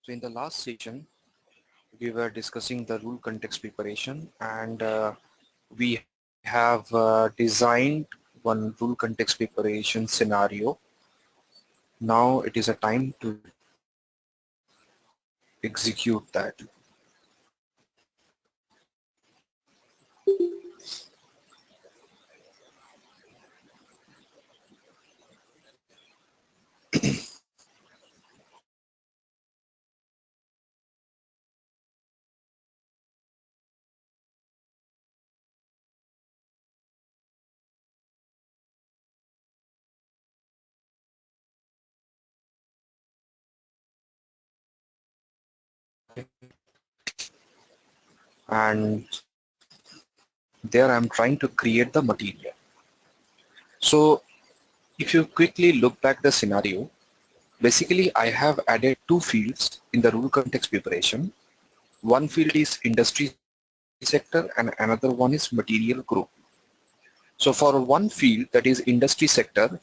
So in the last session, we were discussing the rule context preparation, and we have designed one rule context preparation scenario. Now it is a time to execute that. And there I'm trying to create the material. So if you quickly look back the scenario, basically I have added two fields in the rule context preparation. One field is industry sector and another one is material group. So for one field, that is industry sector,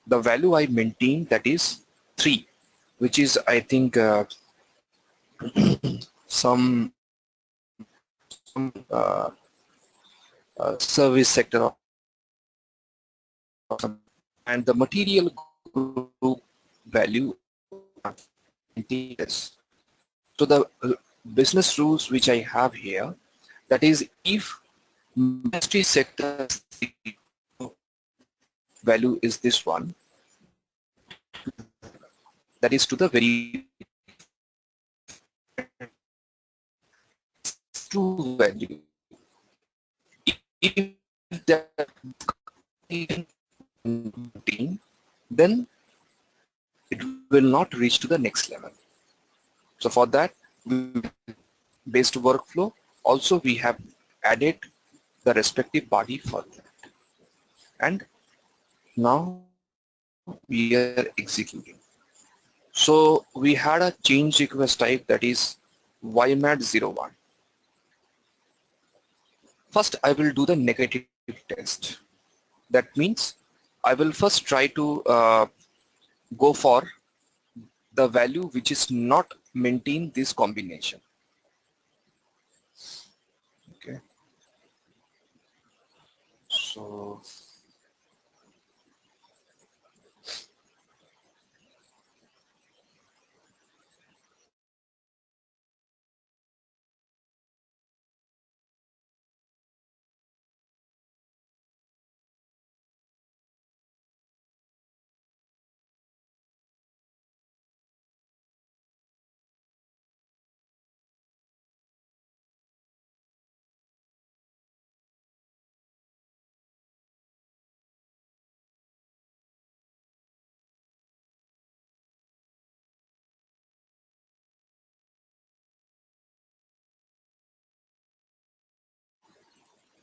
the value I maintain, that is 3, which is I think some service sector or some, and the material group value is. So the business rules which I have here, that is if industry sector value is this one, that is to the very true value. If that then it will not reach to the next level. So for that, based workflow, also we have added the respective body for that. And now we are executing. So we had a change request type, that is YMAT01. First, I will do the negative test. That means I will first try to go for the value which is not maintain this combination. Okay. So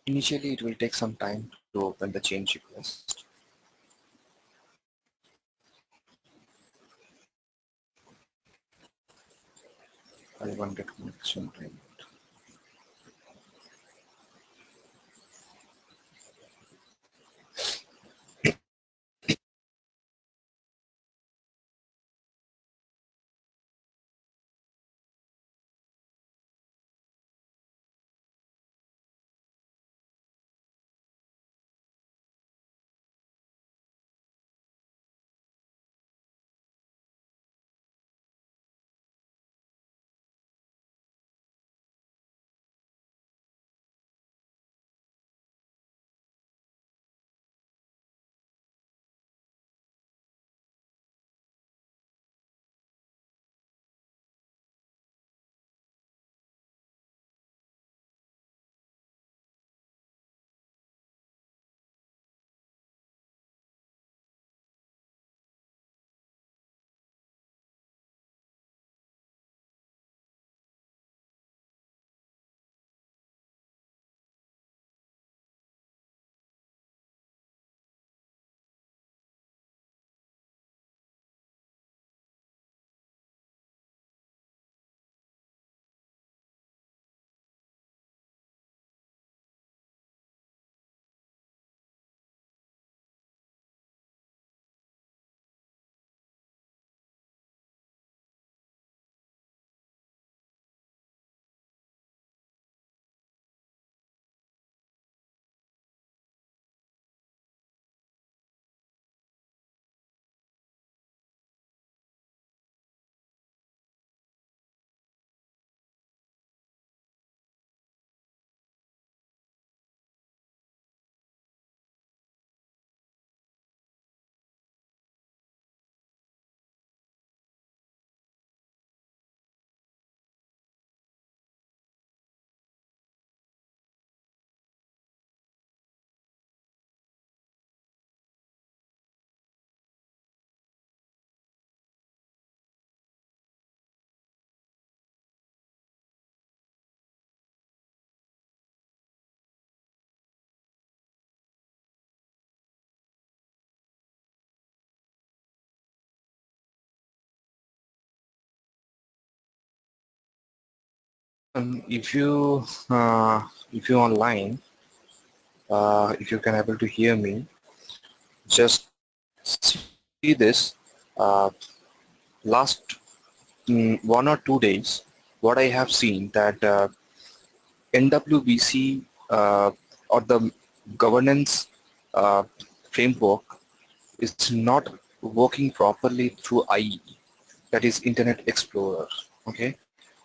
initially it will take some time to open the change request. I wanted connection time. if you online, if you can able to hear me, just see this. Last 1 or 2 days, what I have seen that NWBC or the governance uh, framework is not working properly through IE, that is Internet Explorer. Okay,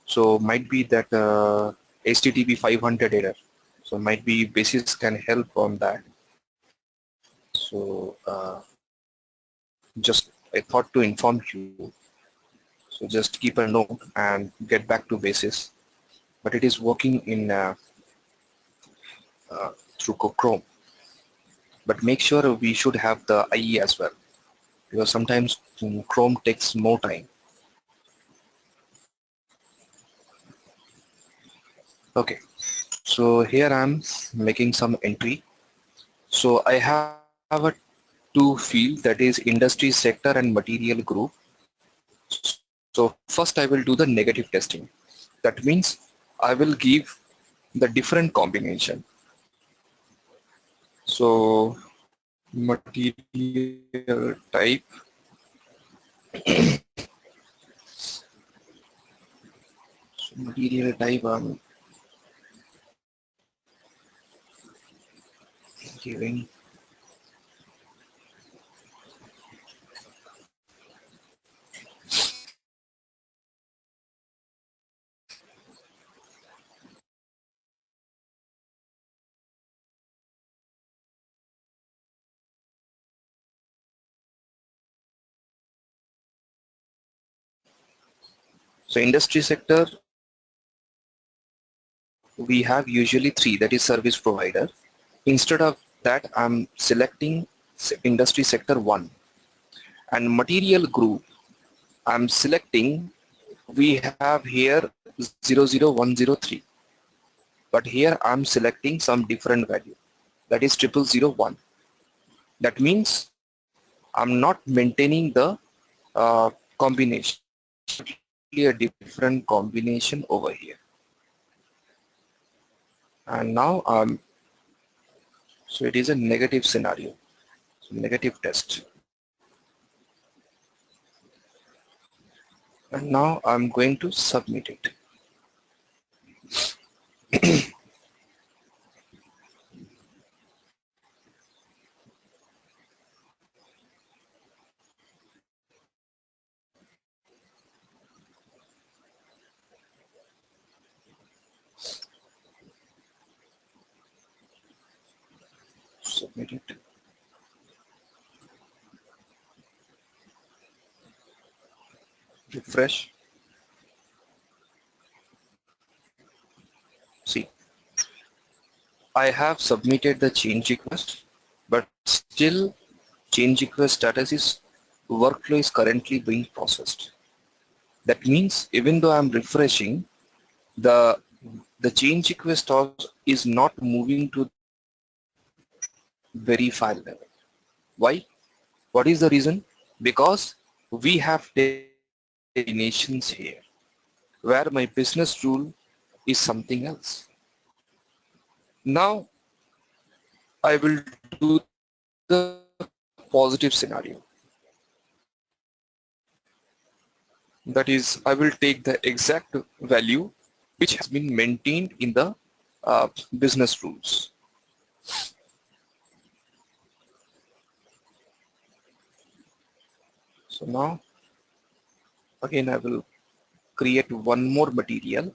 so might be that HTTP 500 error. So might be Basis can help on that. So just I thought to inform you. So just keep a note and get back to Basis. But it is working in through Chrome. But make sure we should have the IE as well, because sometimes Chrome takes more time. Okay, so here I'm making some entry. So I have a two field, that is industry sector and material group. So first I will do the negative testing. That means I will give the different combination. So material type, material type I'm giving so industry sector we have usually three, that is service provider. Instead of that, I'm selecting industry sector 1, and material group I'm selecting, we have here 00103, but here I'm selecting some different value, that is 0001. That means I'm not maintaining the combination, a different combination over here. And now so it is a negative scenario, so negative test. And now I'm going to submit it. Submit it. Refresh. See, I have submitted the change request, but still change request status is workflow is currently being processed. That means even though I'm refreshing, the change request is not moving to verify level. Why? What is the reason? Because we have definitions here where my business rule is something else. Now I will do the positive scenario. That is, I will take the exact value which has been maintained in the business rules. So now again I will create one more material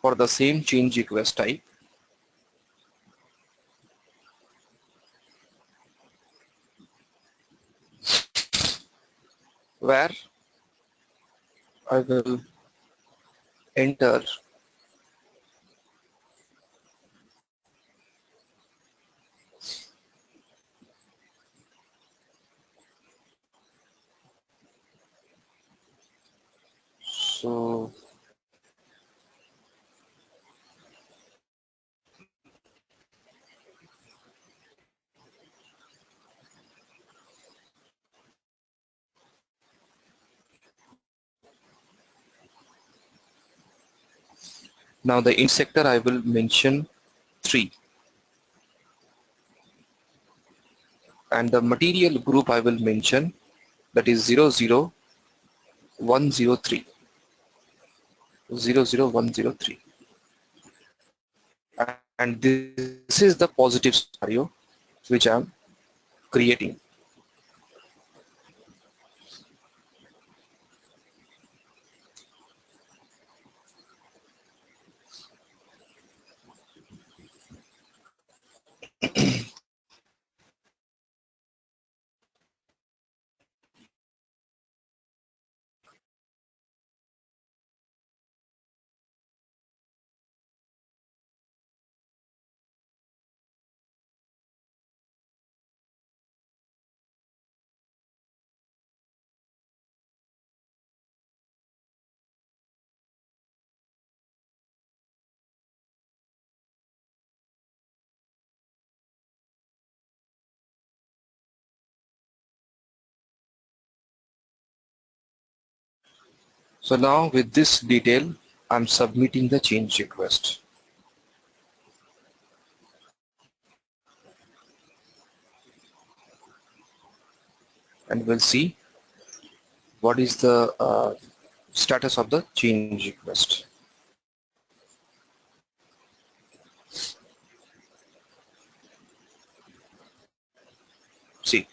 for the same change request type, where I will enter so Now the in sector I will mention 3, and the material group I will mention, that is 00103. 00103. And this is the positive scenario which I am creating. So now with this detail, I'm submitting the change request. And we'll see what is the status of the change request. See,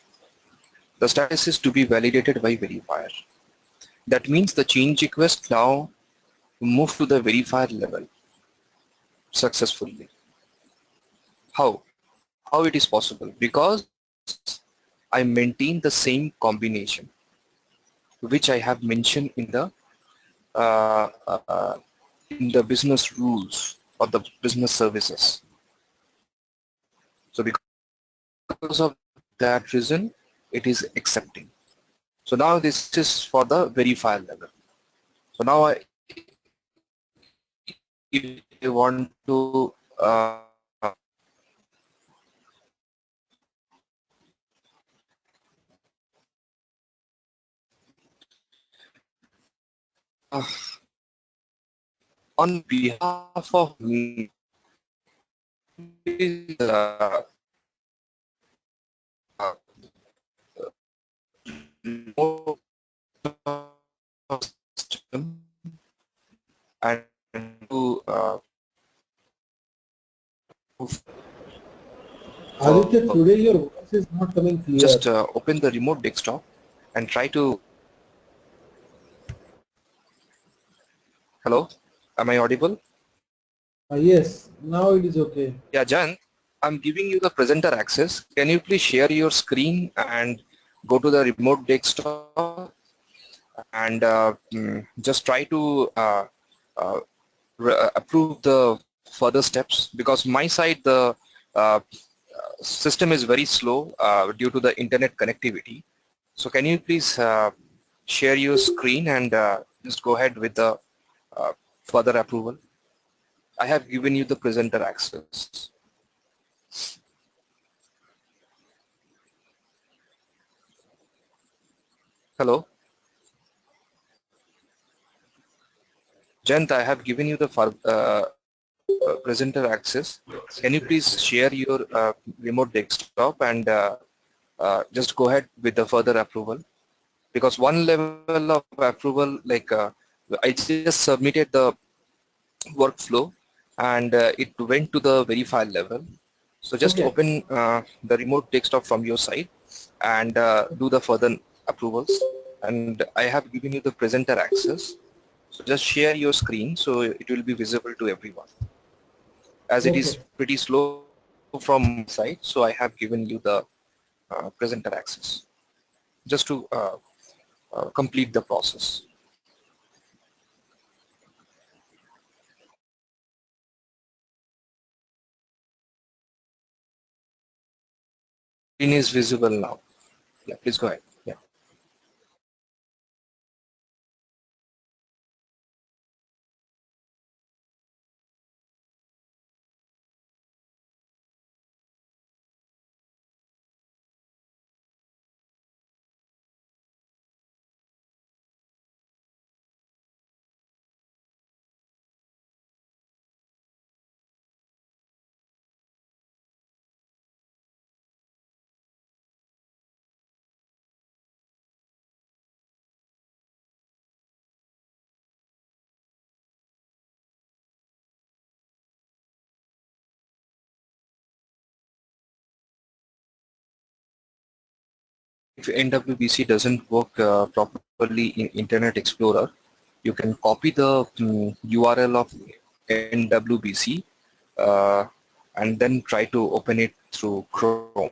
the status is to be validated by verifier. That means the change request now move to the verifier level successfully. How? How it is possible? Because I maintain the same combination which I have mentioned uh, uh, in the business rules or the business services. So because of that reason, it is accepting. So now this is for the verifier level. So now if you want to on behalf of me, uh, system and to Aditya, today your voice is not coming clear. just open the remote desktop and try to. Hello, am I audible? Yes, now it is okay. Yeah, Jan, I'm giving you the presenter access. Can you please share your screen and go to the remote desktop and just try to uh, approve the further steps, because my side the uh, system is very slow due to the internet connectivity. So can you please share your screen and just go ahead with the uh, further approval? I have given you the presenter access. Hello, Jayant, I have given you the presenter access. Can you please share your remote desktop and just go ahead with the further approval? Because one level of approval, like I just submitted the workflow and it went to the verified level. So just Okay, open the remote desktop from your side and do the further approvals. And I have given you the presenter access. So just share your screen so it will be visible to everyone. As it is okay, pretty slow from my side, so I have given you the presenter access just to complete the process. Screen is visible now. Yeah, please go ahead. Yeah. if NWBC doesn't work properly in Internet Explorer, you can copy the URL of NWBC uh, and then try to open it through Chrome.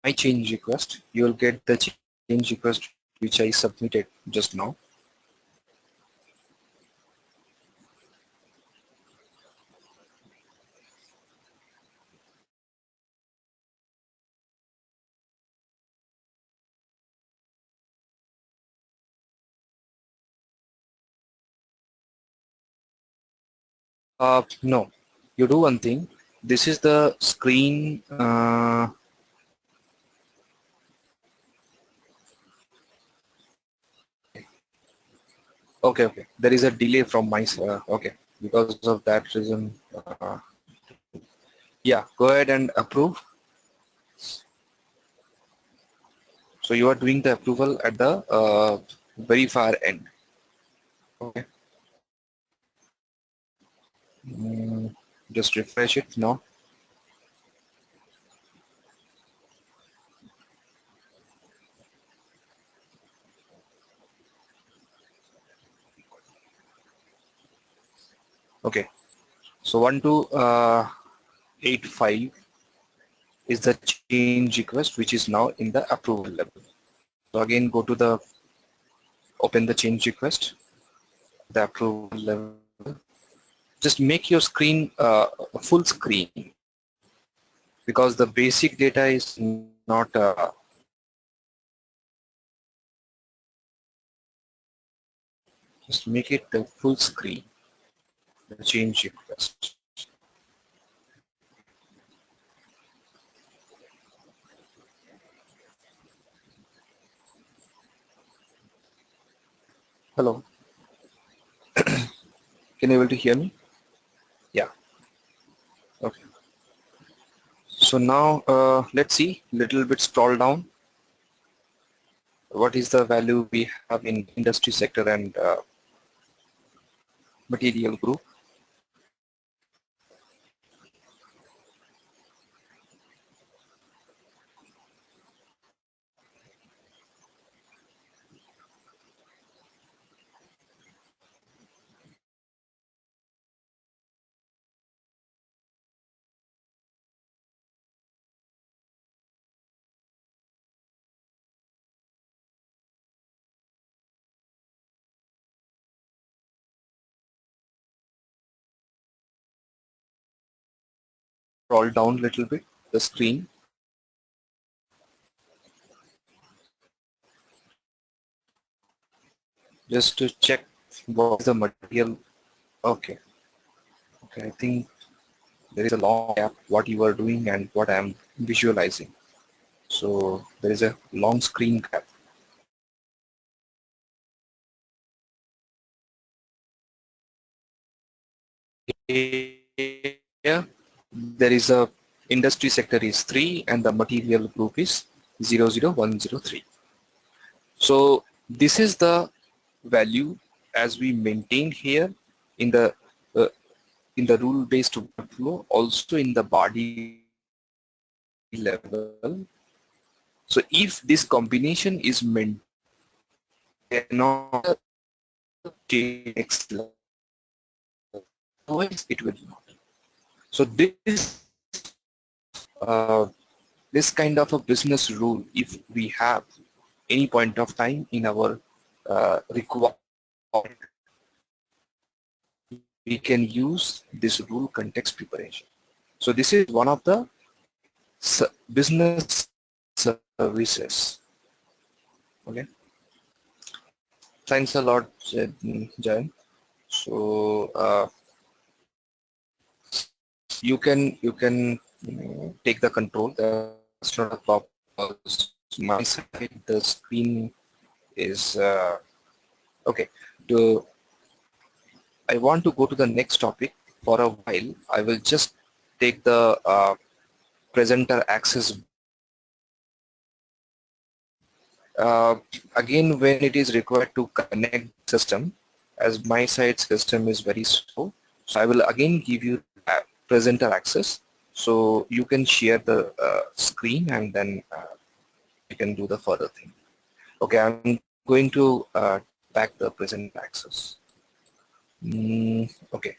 My change request, you will get the change request which I submitted just now. No, you do one thing. This is the screen. Okay. There is a delay from my side. Okay, because of that reason. Yeah, go ahead and approve. So you are doing the approval at the very far end. Okay. Just refresh it now. Okay. So 1285 is the change request which is now in the approval level. So again, go to the open the change request, the approval level. Just make your screen full screen because the basic data is not just make it the full screen, the change request. Hello, can you able to hear me? Yeah. Okay. So now let's see, little bit scroll down. What is the value we have in industry sector and material group? Scroll down a little bit the screen. just to check what is the material. Okay, okay, I think there is a long gap what you are doing and what I am visualizing. So there is a long screen gap. Here there is a industry sector is 3 and the material group is 00103. So this is the value as we maintained here in uh, the rule based workflow, also in the BAdI level. So if this combination is maintained, cannot change next level, otherwise it will not. So uh, this kind of a business rule, if we have any point of time in our requirement, we can use this rule context preparation. So this is one of the business services. Okay, thanks a lot, Jayan. So you can take the control. That's not a problem. My side, the screen is okay. To I want to go to the next topic for a while. I will just take the presenter access. Uh, Again, when it is required to connect system, as my side system is very slow, so I will again give you presenter access, so you can share the screen and then you can do the further thing. Okay, I'm going to back the presenter access. Okay.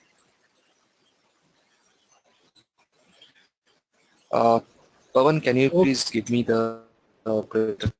Uh, Pawan, can you Oh, please give me the presenter?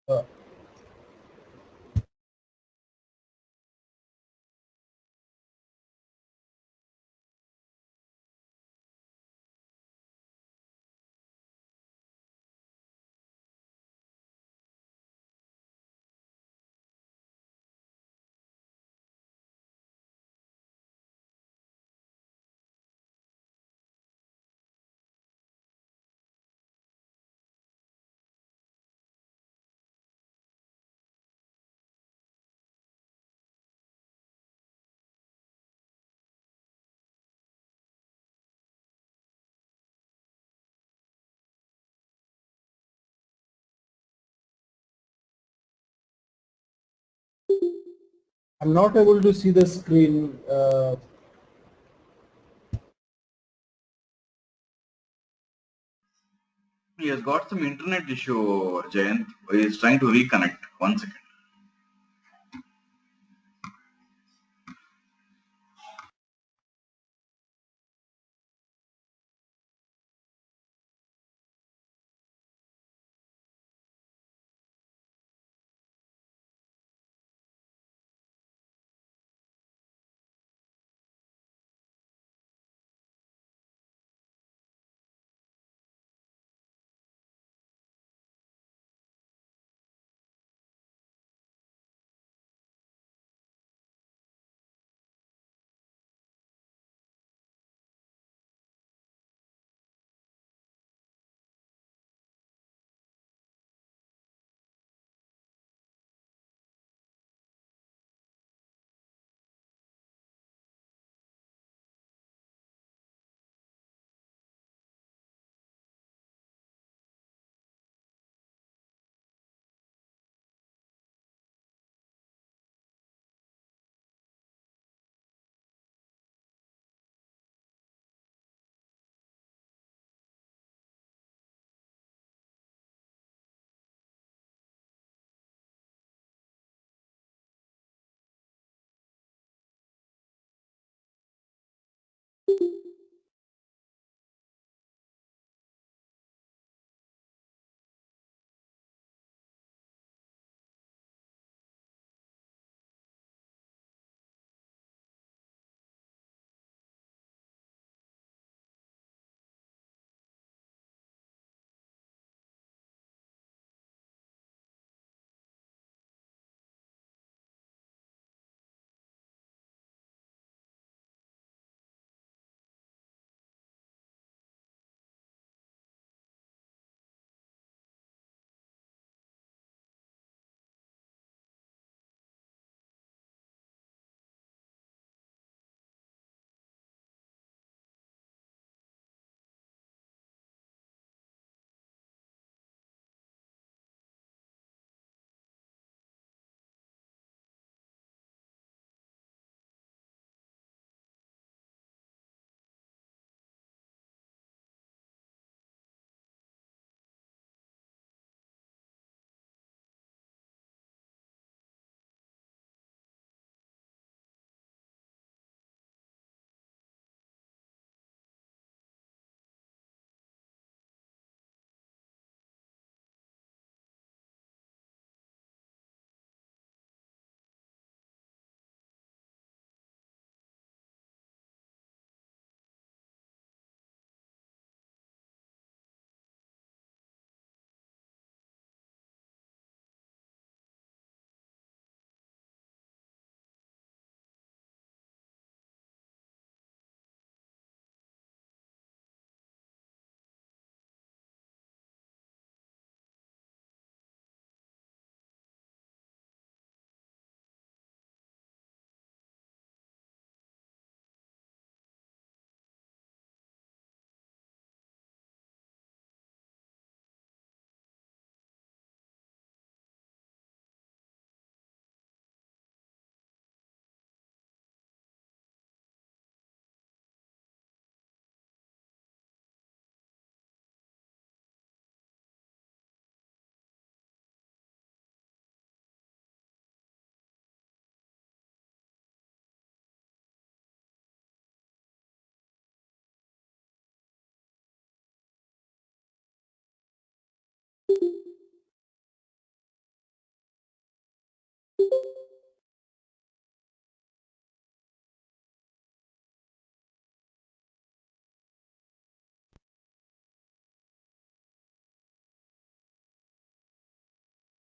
Uh, I'm not able to see the screen. He has got some internet issue, Jayant. He is trying to reconnect. 1 second.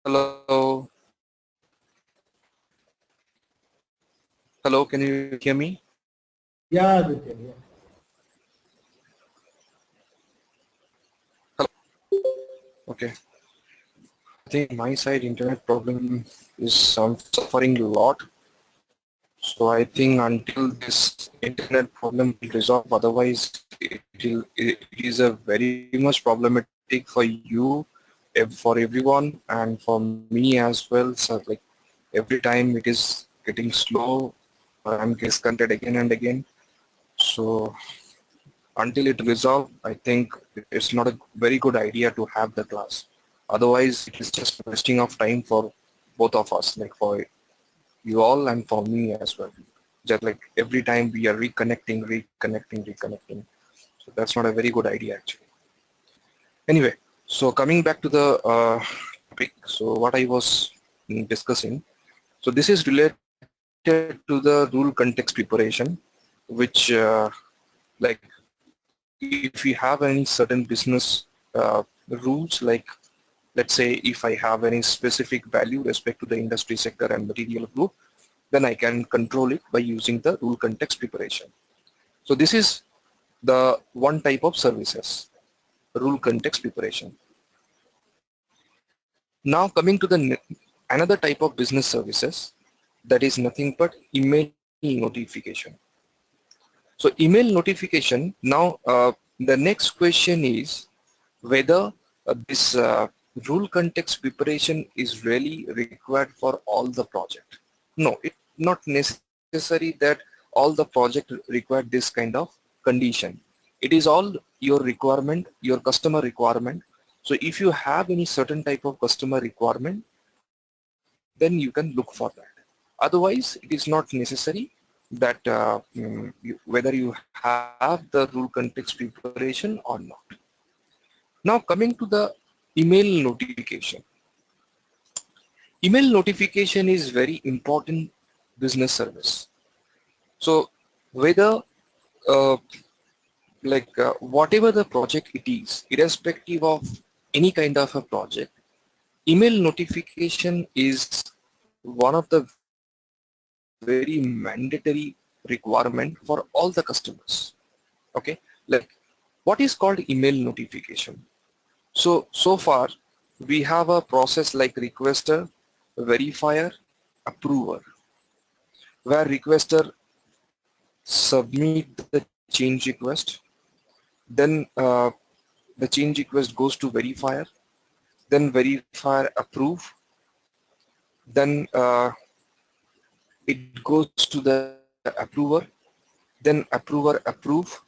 Hello. Hello, can you hear me? Yeah, Aditya, yeah. Hello. Okay. I think my side internet problem is suffering a lot. So I think until this internet problem will resolve, otherwise it is a very much problematic for you, for everyone, and for me as well. So like every time it is getting slow, I'm disconnected again and again. So until it resolve, I think it's not a very good idea to have the class. Otherwise, it is just wasting of time for both of us, like for you all and for me as well. Just like every time we are reconnecting. So that's not a very good idea actually. Anyway, so coming back to the topic, so what I was discussing, so this is related to the rule context preparation, which like if we have any certain business rules, like let's say if I have any specific value respect to the industry sector and material group, then I can control it by using the rule context preparation. So this is the one type of services, rule context preparation. Now coming to the another type of business services, that is nothing but email notification. So email notification, now the next question is whether this rule context preparation is really required for all the project. No, it's not necessary that all the project require this kind of condition. It is all your requirement, your customer requirement. So if you have any certain type of customer requirement, then you can look for that. Otherwise, it is not necessary that whether you have the rule context preparation or not. Now coming to the email notification. Email notification is very important business service. So whether uh, whatever the project it is, irrespective of any kind of a project, email notification is one of the very mandatory requirement for all the customers. Okay, like what is called email notification? So far we have a process like requester, verifier, approver, where requester submit the change request, then the change request goes to verifier, then verifier approve, then it goes to the approver, then approver approve,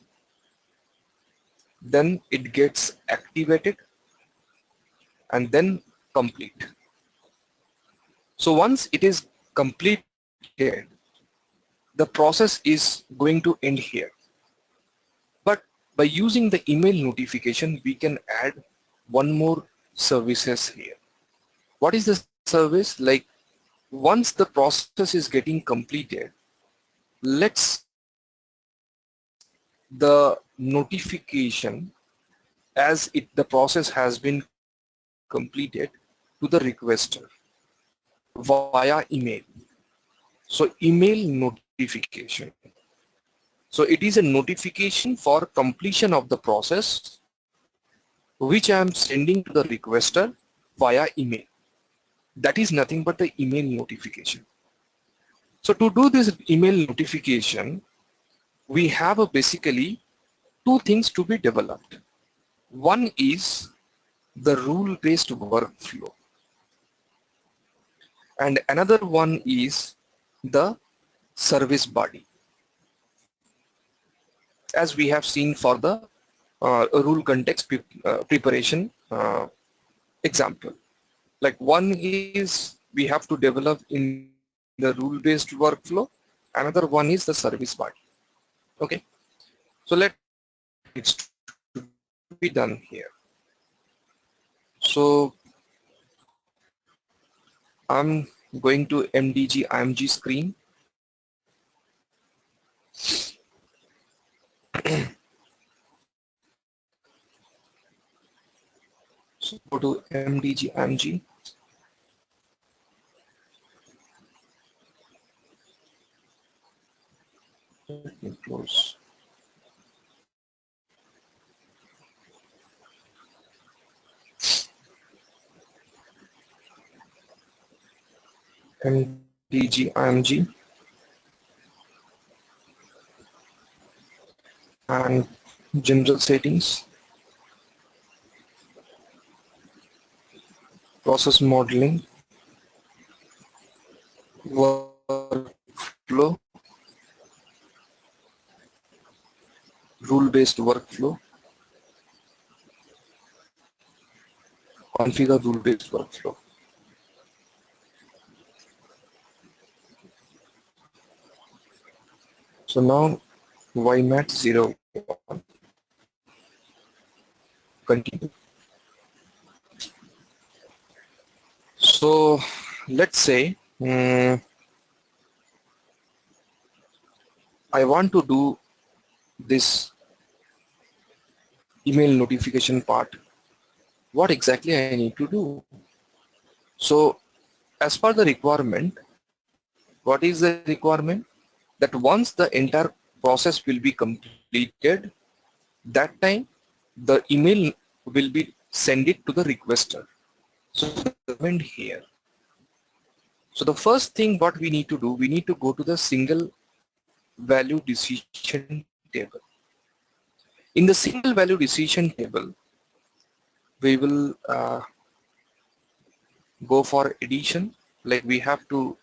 then it gets activated, and then complete. So once it is completed, the process is going to end here. But by using the email notification, we can add one more services here. What is the service? Like once the process is getting completed, let's the notification as the process has been completed to the requester via email. So email notification. So it is a notification for completion of the process which I am sending to the requester via email. That is nothing but the email notification. So to do this email notification, we have basically two things to be developed. One is the rule-based workflow, and another one is the service body, as we have seen for the rule context preparation example. Like one is we have to develop in the rule-based workflow, another one is the service body. Okay, so let's see how it's to be done here. So So I'm going to MDG IMG screen. So go to MDG IMG. Let me close. MDG IMG and general settings, process modeling, workflow, rule-based workflow, configure rule-based workflow. So now YMAT 01. Continue. So let's say I want to do this email notification part. What exactly I need to do? So as per the requirement, what is the requirement? That once the entire process will be completed, that time the email will be send it to the requester. So here. So the first thing what we need to do, we need to go to the single value decision table. In the single value decision table, we will go for addition. Like we have to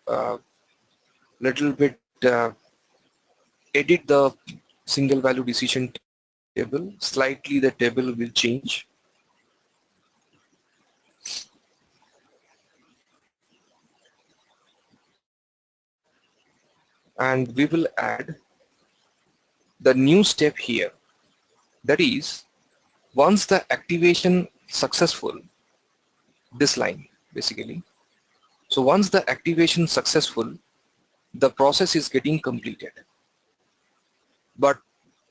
little bit edit the single value decision table. Slightly the table will change. And we will add the new step here. That is, once the activation successful, this line basically. So once the activation successful, the process is getting completed. But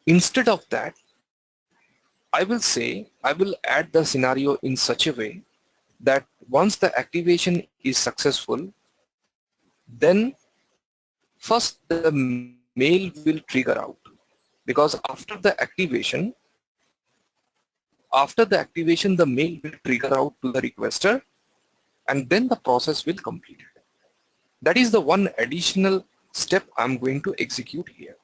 instead of that, I will say I will add the scenario in such a way that once the activation is successful, then first the mail will trigger out, because after the activation the mail will trigger out to the requester, and then the process will complete. That is the one additional step I'm going to execute here.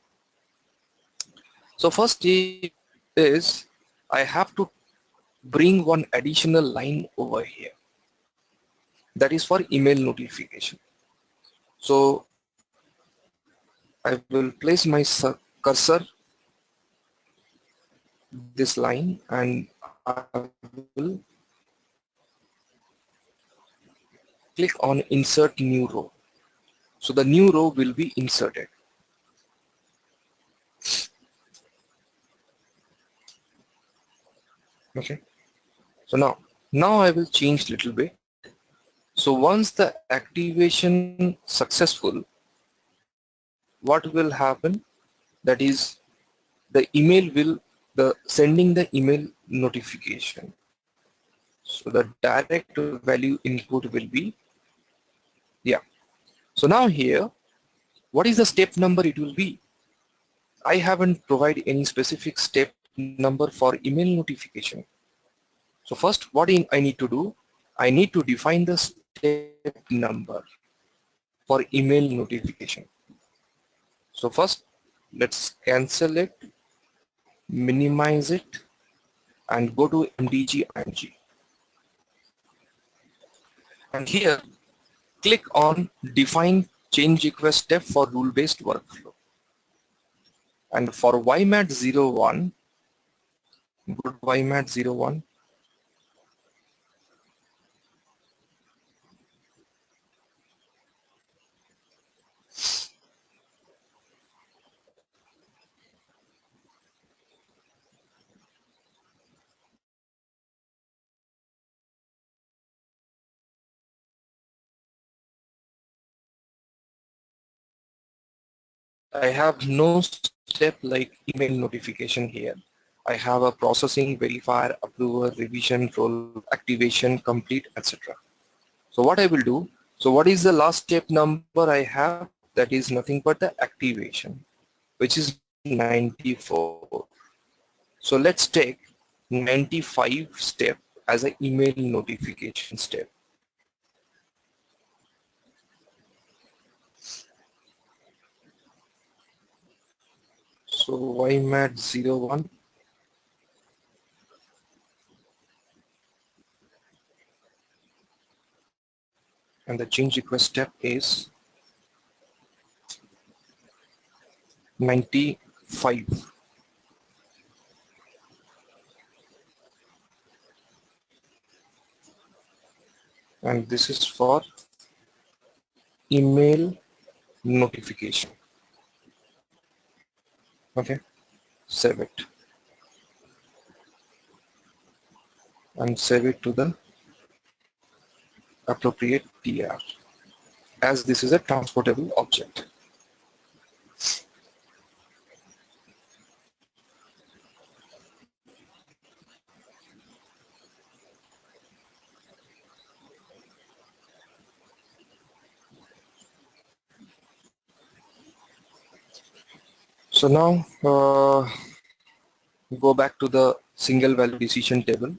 So first is I have to bring one additional line over here. That is for email notification. So I will place my cursor this line and I will click on insert new row. So the new row will be inserted. Okay. So now I will change little bit. So once the activation successful, what will happen? That is, the email will sending the email notification. So the direct value input will be, yeah. So now here, what is the step number it will be? I haven't provided any specific step number for email notification. So first, what I need to do, I need to define the step number for email notification. So first, let's cancel it, minimize it, and go to MDG IMG. And here, click on define change request step for rule-based workflow. And for YMAT 01, go to YMAT 01. I have no step like email notification here. I have a processing, verifier, approver, revision, roll, activation, complete, etc. So what I will do, so what is the last step number I have? That is nothing but the activation, which is 94. So let's take 95 step as an email notification step. So YMAT 01, and the change request step is 95. And this is for email notification. Okay, save it and save it to the appropriate TR, as this is a transportable object. So now go back to the single value decision table,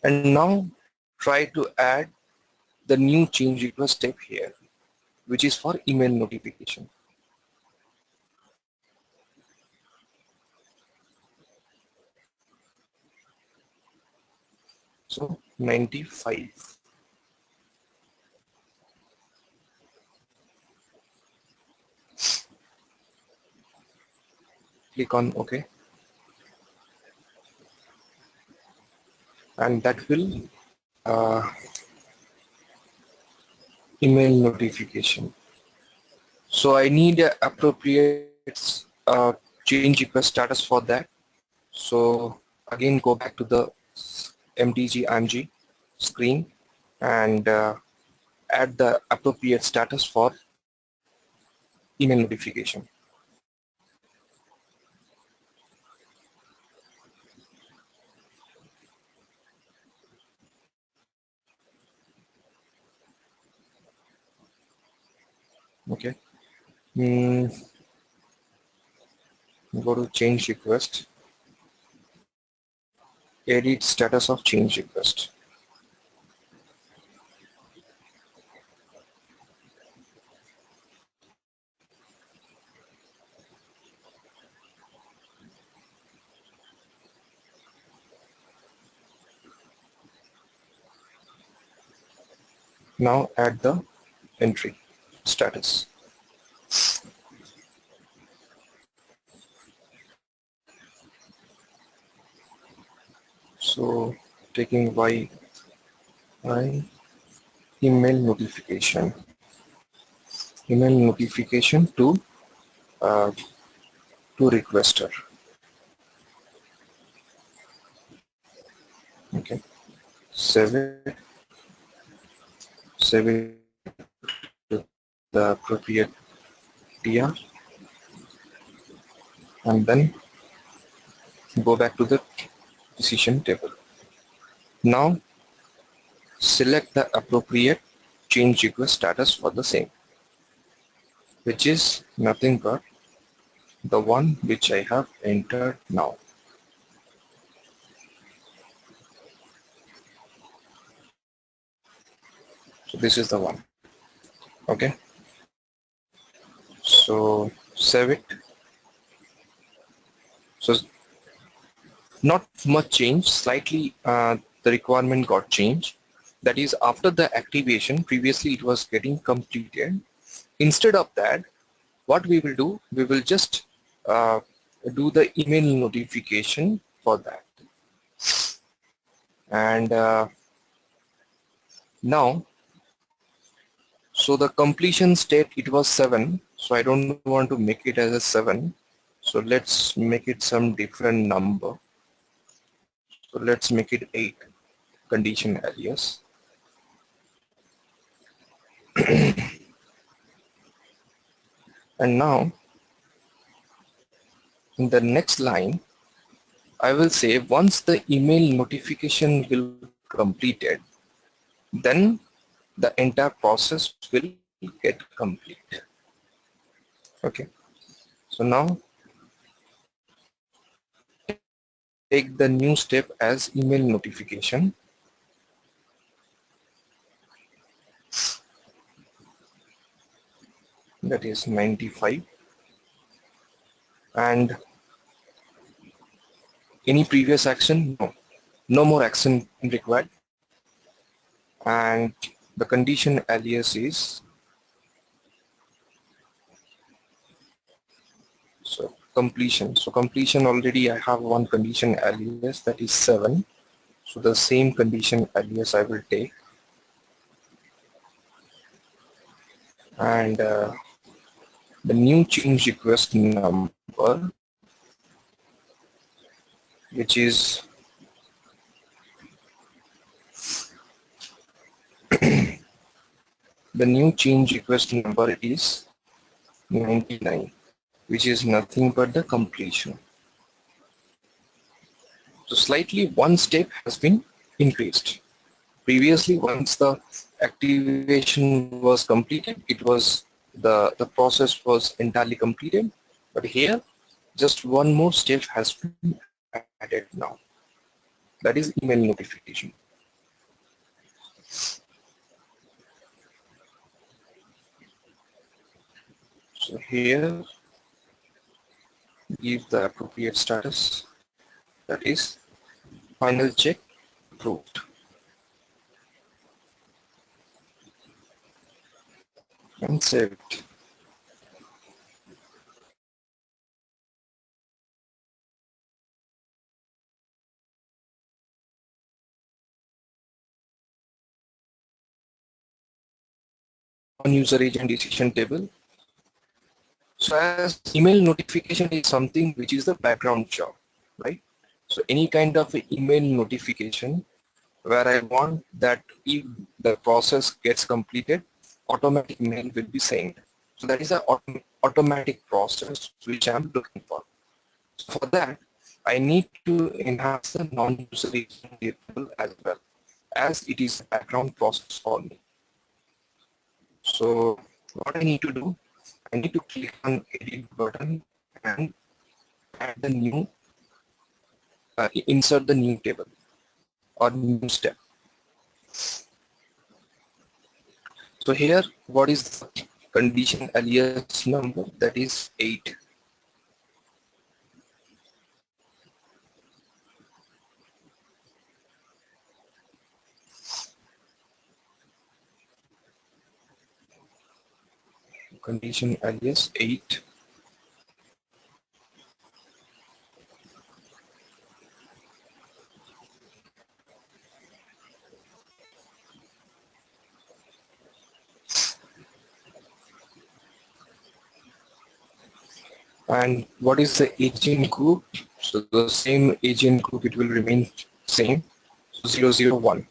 and now try to add the new change request step here, which is for email notification. So 95. Click on OK, and that will email notification. So I need a appropriate change request status for that. So again, go back to the MDG IMG screen and add the appropriate status for email notification. Okay. Go to change request, edit status of change request. Now add the entry status. So taking I email notification uh, to requester. Okay, save it to the appropriate TR, and then go back to the decision table. Now select the appropriate change request status for the same, which is nothing but the one which I have entered now. So this is the one. Okay, so save it. So not much change, slightly the requirement got changed. That is, after the activation, previously it was getting completed. Instead of that, what we will do, we will just do the email notification for that. And now, so the completion state, it was 7, so I don't want to make it as a 7, so let's make it some different number. So let's make it 8 condition areas. And now in the next line, I will say once the email notification will completed, then the entire process will get complete. Okay. So now take the new step as email notification. That is 95. And any previous action? No. No more action required. And the condition alias is completion. So completion already I have one condition alias that is 7. So the same condition alias I will take. And the new change request number, which is the new change request number is 99, which is nothing but the completion. So slightly one step has been increased. Previously, once the activation was completed, it was the process was entirely completed. But here, just one more step has been added now. That is email notification. So here, give the appropriate status. That is final check approved. And save it. On user agent decision table. So as email notification is something which is the background job, right? So any kind of email notification where I want that if the process gets completed, automatic mail will be sent. So that is an automatic process which I'm looking for. So for that, I need to enhance the non-user agent table as well, as it is a background process for me. So what I need to do, I need to click on edit button and add the new, insert the new table or new step. So here, what is the condition alias number? That is 8. Condition alias 8. And what is the agent group? So the same agent group, it will remain same, 001.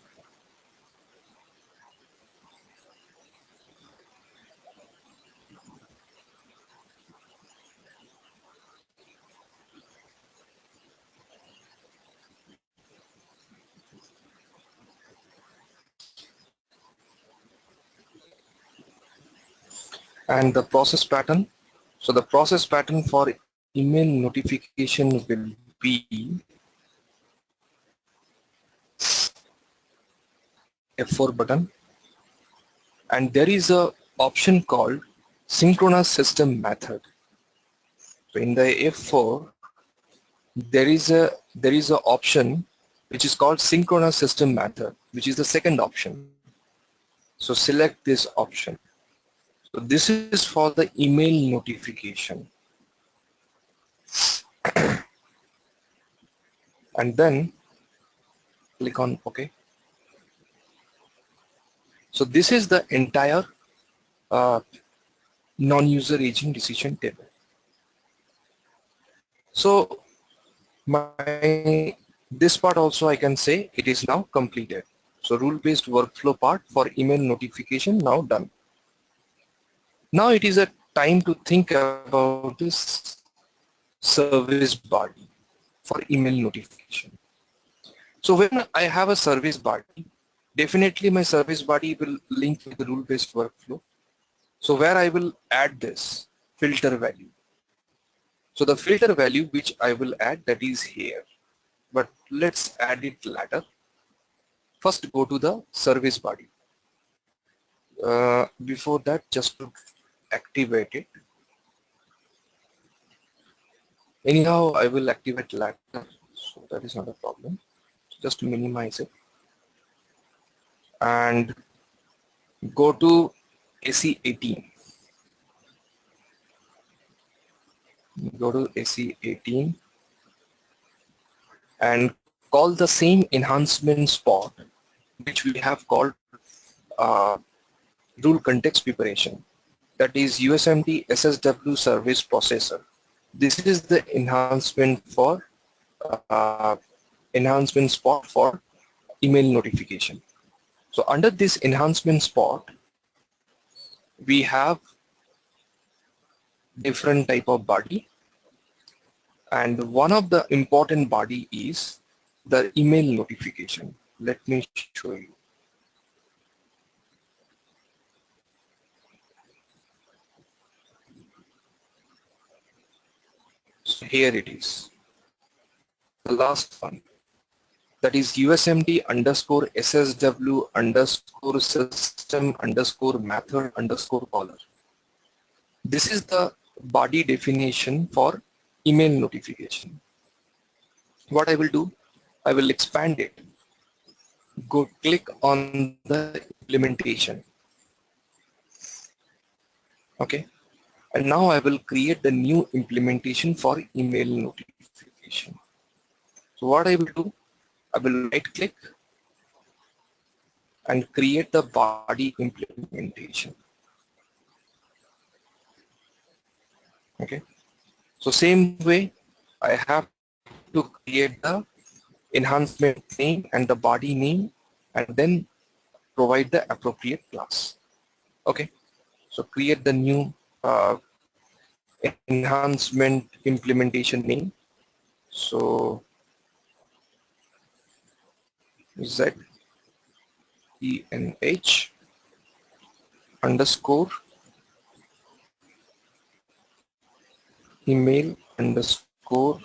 And the process pattern. So the process pattern for email notification will be F4 button. And there is a option called synchronous system method. So in the F4, there is a option which is called synchronous system method, which is the second option. So select this option. So this is for the email notification. And then click on OK. So this is the entire non-user agent decision table. So this part also I can say it is now completed. So rule-based workflow part for email notification now done. Now it is a time to think about this service body for email notification. So when I have a service body, definitely my service body will link with the rule-based workflow. So where I will add this filter value. So the filter value which I will add, that is here, but let's add it later. First go to the service body. Before that, just to activate it. Anyhow, I will activate later, so that is not a problem. Just to minimize it and go to AC18. Go to AC18 and call the same enhancement spot which we have called rule context preparation, that is USMT SSW service processor. This is the enhancement for enhancement spot for email notification. So under this enhancement spot, we have different type of body, and one of the important body is the email notification. Let me show you. So here it is, the last one, that is USMT underscore SSW underscore system underscore method underscore caller. This is the body definition for email notification. What I will do, I will expand it. Go click on the implementation. Okay. And now I will create the new implementation for email notification. So what I will do, I will right click and create the body implementation. Okay. So same way, I have to create the enhancement name and the body name and then provide the appropriate class. Okay. So create the new enhancement implementation name. So ZENH underscore email underscore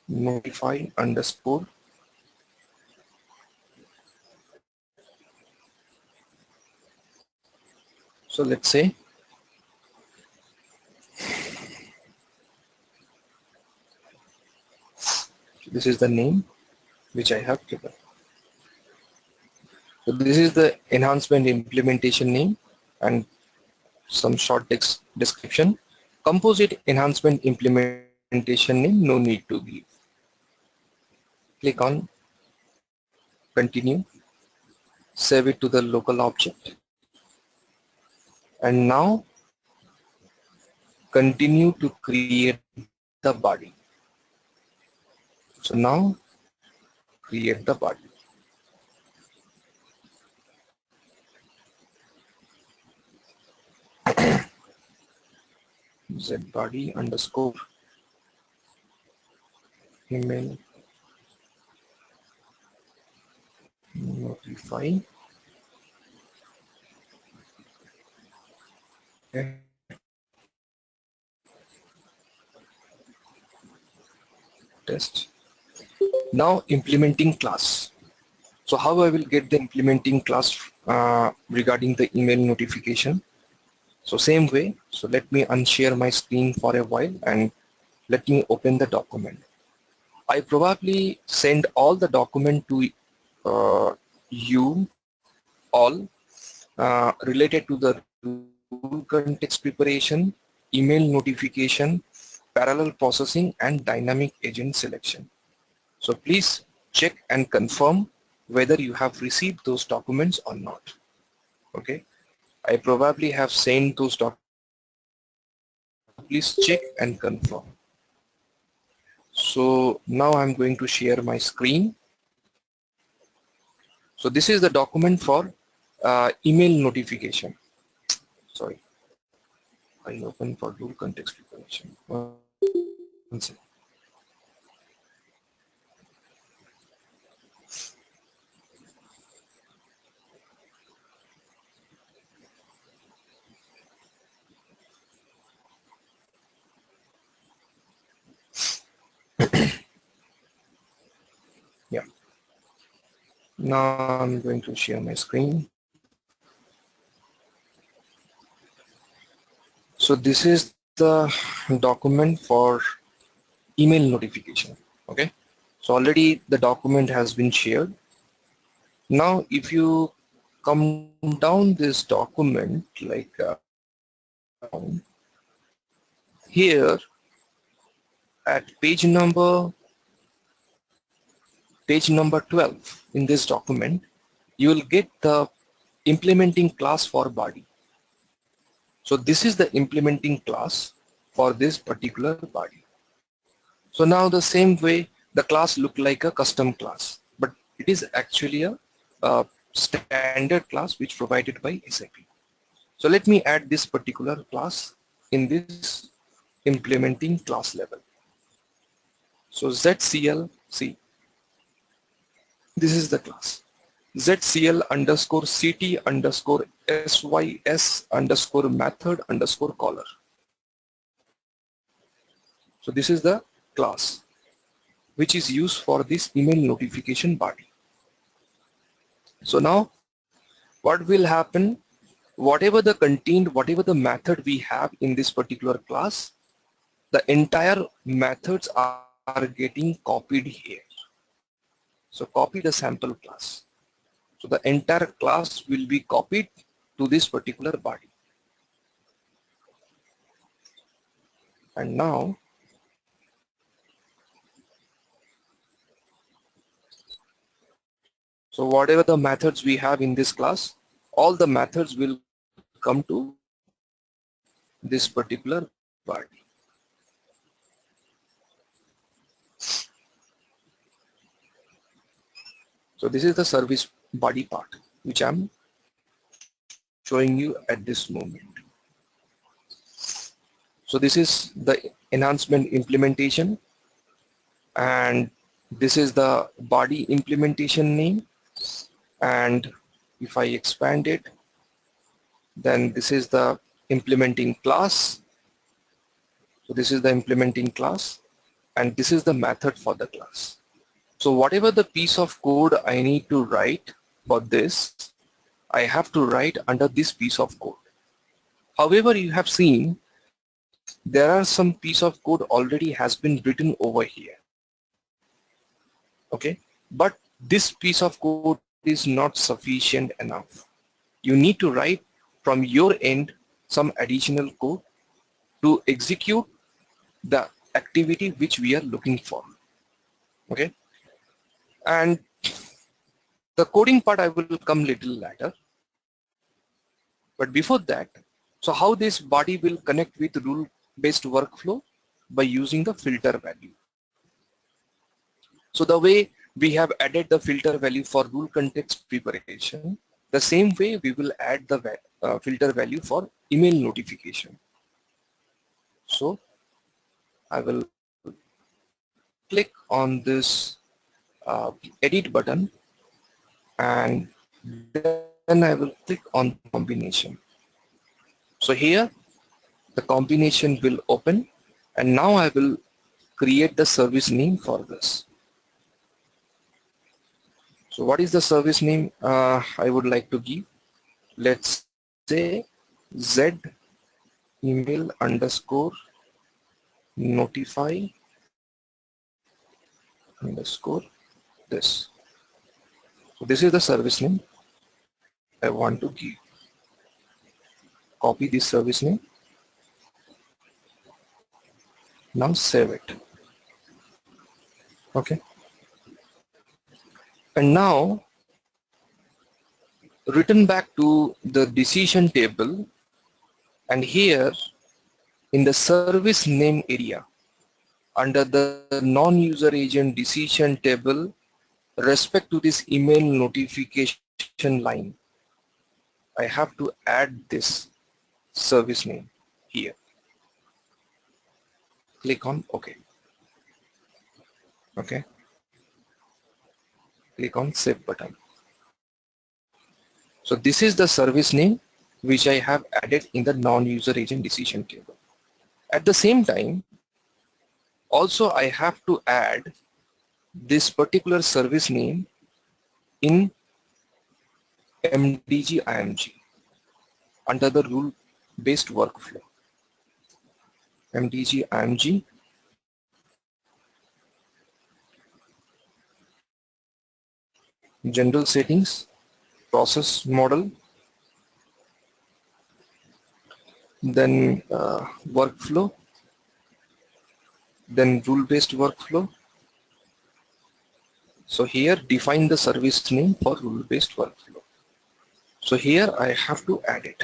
notify underscore so let's say this is the name which I have given. So this is the enhancement implementation name and some short text description. Composite enhancement implementation name, no need to give. Click on continue, save it to the local object, and now continue to create the body. So now create the body. ZBody underscore email notify test. Now implementing class. So how I will get the implementing class regarding the email notification? So same way, so let me unshare my screen for a while and let me open the document. I probably send all the document to you all related to the rule context preparation, email notification, parallel processing, and dynamic agent selection. So please check and confirm whether you have received those documents or not. Okay, I probably have sent those documents. Please check and confirm. So now I'm going to share my screen. So this is the document for email notification. Sorry, I open for rule context preparation. One second. Yeah. Now I'm going to share my screen. So this is the document for email notification. Okay. So already the document has been shared. Now, if you come down this document, like here at page number 12 in this document, you will get the implementing class for BAdI. So this is the implementing class for this particular BAdI. So now the same way the class look like a custom class, but it is actually a standard class which provided by SAP. So let me add this particular class in this implementing class level. So ZCL, see, this is the class. ZCL underscore CT underscore SYS underscore method underscore caller. So this is the class which is used for this email notification BAdI. So now what will happen? Whatever the content, whatever the method we have in this particular class, the entire methods are getting copied here. So copy the sample class. So the entire class will be copied to this particular BAdI. And now so whatever the methods we have in this class, all the methods will come to this particular BAdI. So this is the service BAdI part, which I'm showing you at this moment. So this is the enhancement implementation, and this is the BAdI implementation name. And if I expand it, then this is the implementing class. So this is the implementing class, and this is the method for the class. So whatever the piece of code I need to write for this, I have to write under this piece of code. However, you have seen there are some piece of code already has been written over here. Okay, but this piece of code is not sufficient enough. You need to write from your end some additional code to execute the activity which we are looking for. Okay, and the coding part I will come little later. But before that, so how this BAdI will connect with rule-based workflow? By using the filter value. So the way we have added the filter value for rule context preparation, the same way we will add the filter value for email notification. So I will click on this edit button, and then I will click on combination. So here the combination will open, and now I will create the service name for this. So what is the service name I would like to give? Let's say Z email underscore notify underscore this. So this is the service name I want to give. Copy this service name. Now save it. Okay. And now return back to the decision table, and here in the service name area under the non-user agent decision table, respect to this email notification line, I have to add this service name here. Click on OK. Okay. Click on Save button. So this is the service name which I have added in the non-user agent decision table. At the same time, also I have to add this particular service name in MDG IMG under the rule-based workflow. MDG IMG, general settings, process model, then workflow, then rule-based workflow. So here define the service name for rule-based workflow. So here I have to add it.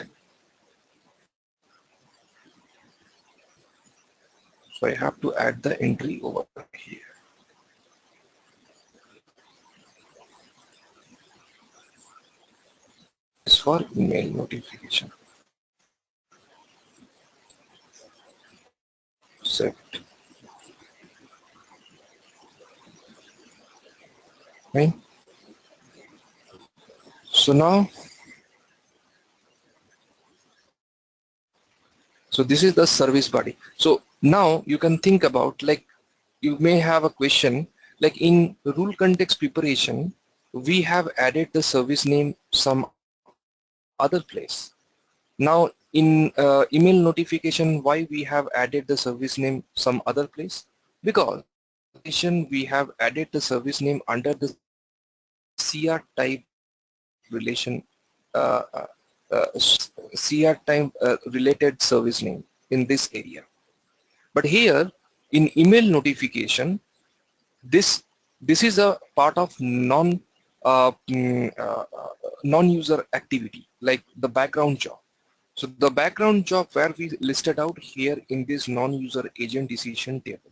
So I have to add the entry over here. It's for email notification. Set. Okay. So now, so this is the service body. So now you can think about, like, you may have a question, like in rule context preparation, we have added the service name some other place. Now in email notification, why we have added the service name some other place? Because we have added the service name under the CR type relation, CR type related service name in this area. But here in email notification, this is a part of non-user activity, like the background job. So the background job where we listed out here in this non-user agent decision table.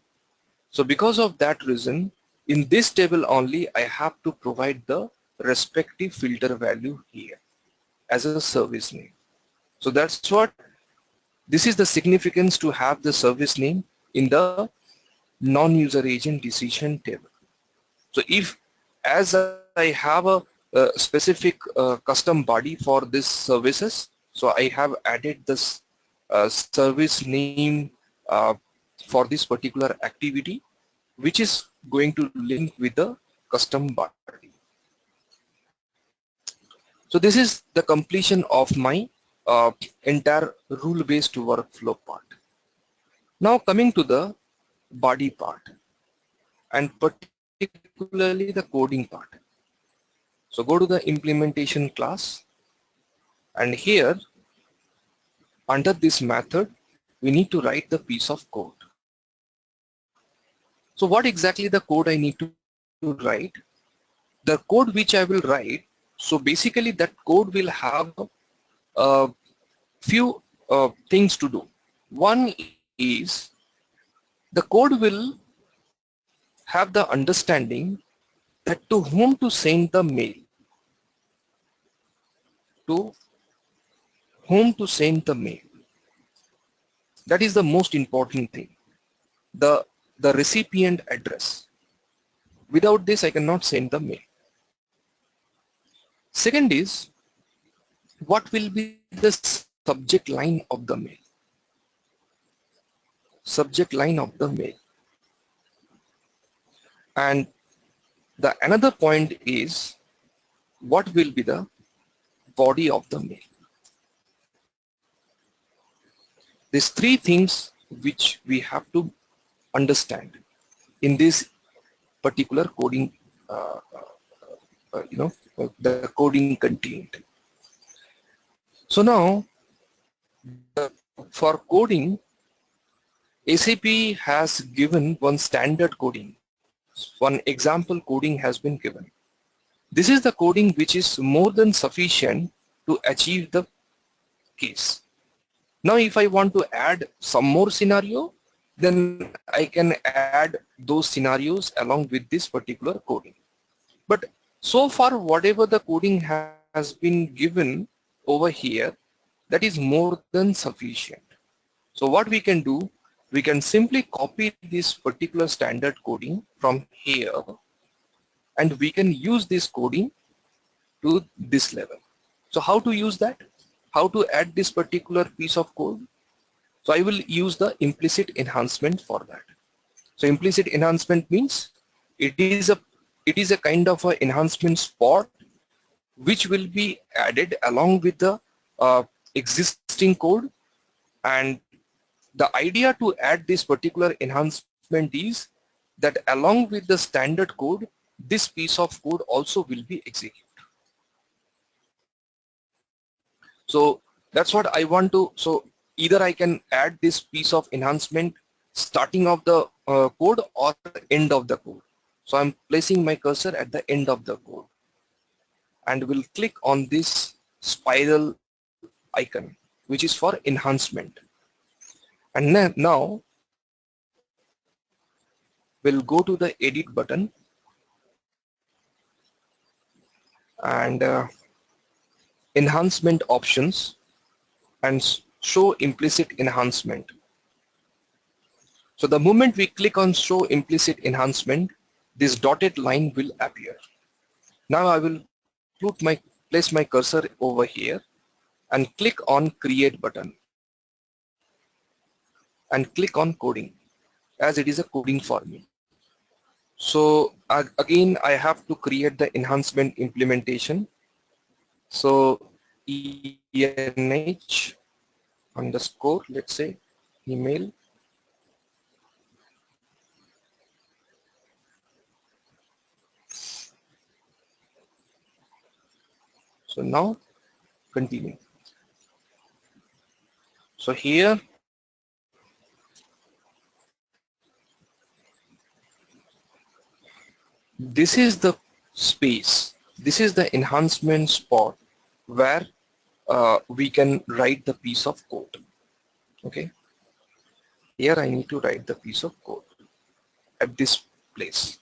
So because of that reason, in this table only I have to provide the respective filter value here as a service name. So that's what, this is the significance to have the service name in the non-user agent decision table. So if, as I have a specific custom body for this services, so I have added this service name for this particular activity, which is going to link with the custom body. So this is the completion of my entire rule-based workflow part. Now coming to the body part, and particularly the coding part. So go to the implementation class, and here under this method we need to write the piece of code. So what exactly the code I need to write? The code which I will write, so basically that code will have a few things to do. One is the code will have the understanding that to whom to send the mail, to whom to send the mail. That is the most important thing, the recipient address. Without this I cannot send the mail. Second is, what will be the subject line of the mail? Subject line of the mail. And the another point is, what will be the body of the mail? These three things which we have to understand in this particular coding, the coding content. So now, for coding, SAP has given one standard coding. One example coding has been given. This is the coding which is more than sufficient to achieve the case. Now if I want to add some more scenario, then I can add those scenarios along with this particular coding. But so far whatever the coding has been given over here, that is more than sufficient. So what we can do, we can simply copy this particular standard coding from here, and we can use this coding to this level. So how to use that? How to add this particular piece of code? So I will use the implicit enhancement for that. So implicit enhancement means it is a kind of a enhancement spot which will be added along with the existing code. And the idea to add this particular enhancement is that along with the standard code, this piece of code also will be executed. So that's what I want to. So either I can add this piece of enhancement starting of the code or end of the code. So I'm placing my cursor at the end of the code and will click on this spiral icon, which is for enhancement. And then now we'll go to the edit button and enhancement options and show implicit enhancement. So the moment we click on show implicit enhancement, this dotted line will appear. Now I will place my cursor over here and click on create button and click on coding, as it is a coding for me. So again, I have to create the enhancement implementation. So ENH underscore, let's say email. So now continue. So here this is the space, this is the enhancement spot where we can write the piece of code. Okay, here I need to write the piece of code at this place.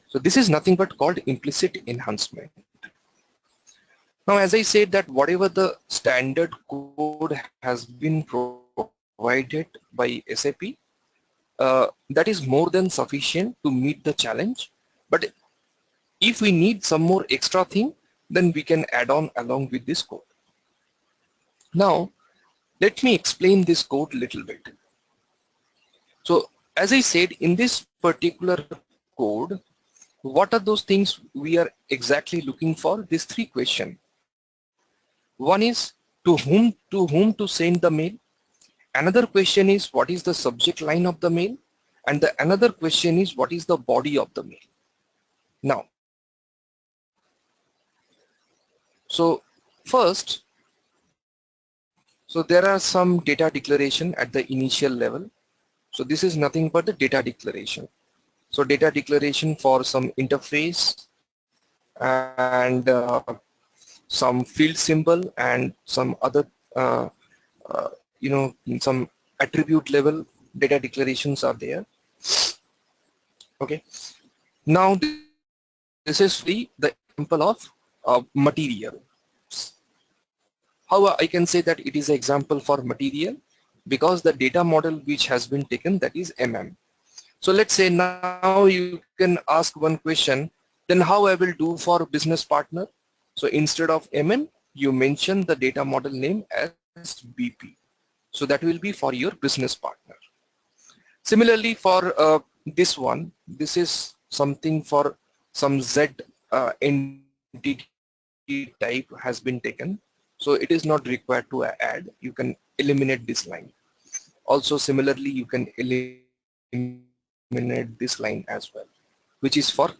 So this is nothing but called implicit enhancement. Now, as I said that whatever the standard code has been provided by SAP, that is more than sufficient to meet the challenge. But if we need some more extra thing, then we can add on along with this code. Now, let me explain this code a little bit. So, as I said, in this particular code, what are those things we are exactly looking for? These three questions. One is to whom to send the mail. Another question is what is the subject line of the mail, and the another question is what is the body of the mail. Now, so first, so there are some data declaration at the initial level. So this is nothing but the data declaration. So data declaration for some interface and some field symbol and some other some attribute level data declarations are there. Okay, now this is the example of material. How I can say that it is an example for material? Because the data model which has been taken, that is MM. So let's say now you can ask one question, then how I will do for business partner? So instead of MN, you mention the data model name as BP. So that will be for your business partner. Similarly for this one, this is something for some Z entity type has been taken. So it is not required to add. You can eliminate this line. Also similarly, you can eliminate this line as well, which is for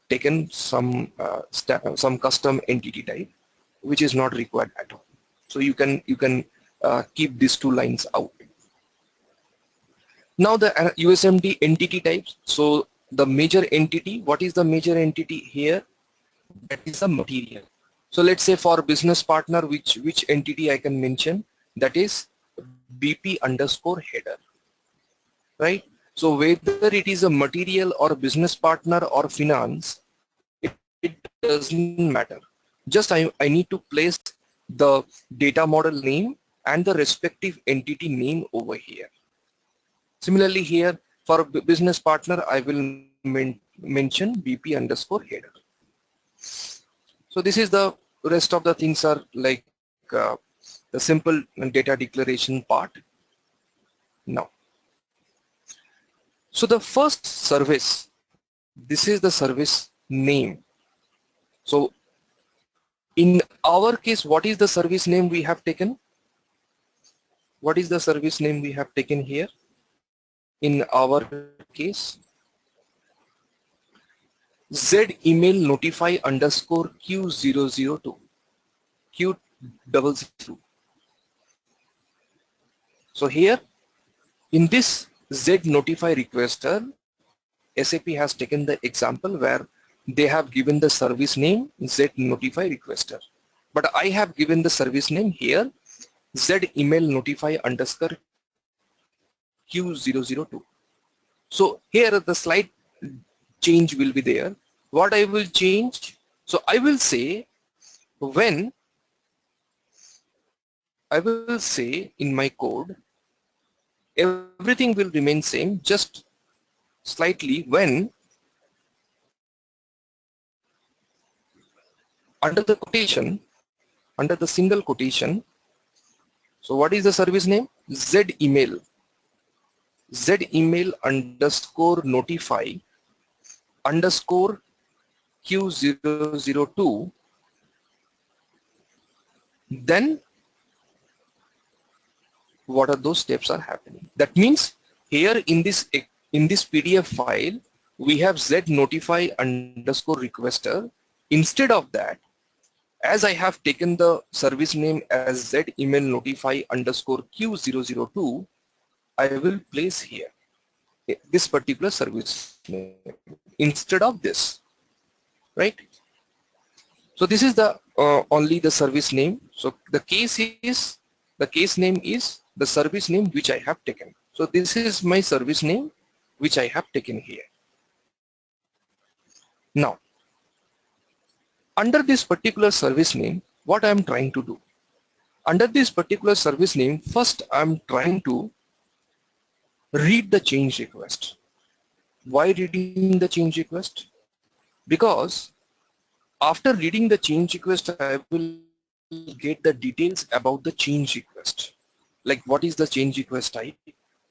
taken some custom entity type, which is not required at all. So you can keep these two lines out. Now the USMD entity types. So the major entity, what is the major entity here? That is the material. So let's say for business partner, which entity I can mention, that is BP underscore header, right? So whether it is a material or a business partner or finance, it doesn't matter. Just I need to place the data model name and the respective entity name over here. Similarly here for business partner, I will mention BP underscore header. So this is the rest of the things are like the simple data declaration part. Now, so the first service, this is the service name. So in our case, what is the service name we have taken? What is the service name we have taken here? In our case, Z email notify underscore Q002, Q00. So here in this Z notify requester, SAP has taken the example where they have given the service name Z notify requester, but I have given the service name here Z email notify underscore Q002. So here the slight change will be there. What I will change? So I will say when I will say in my code, everything will remain same, just slightly when under the quotation, under the single quotation. So what is the service name? Z email underscore notify underscore Q002. Then what are those steps are happening? That means here in this PDF file, we have Z notify underscore requester. Instead of that, as I have taken the service name as Z email notify underscore Q002, I will place here this particular service name instead of this, right? So this is the only the service name. So the case name is the service name which I have taken. So this is my service name which I have taken here. Now, under this particular service name, what I am trying to do? Under this particular service name, first I am trying to read the change request. Why reading the change request? Because after reading the change request, I will get the details about the change request. Like what is the change request type?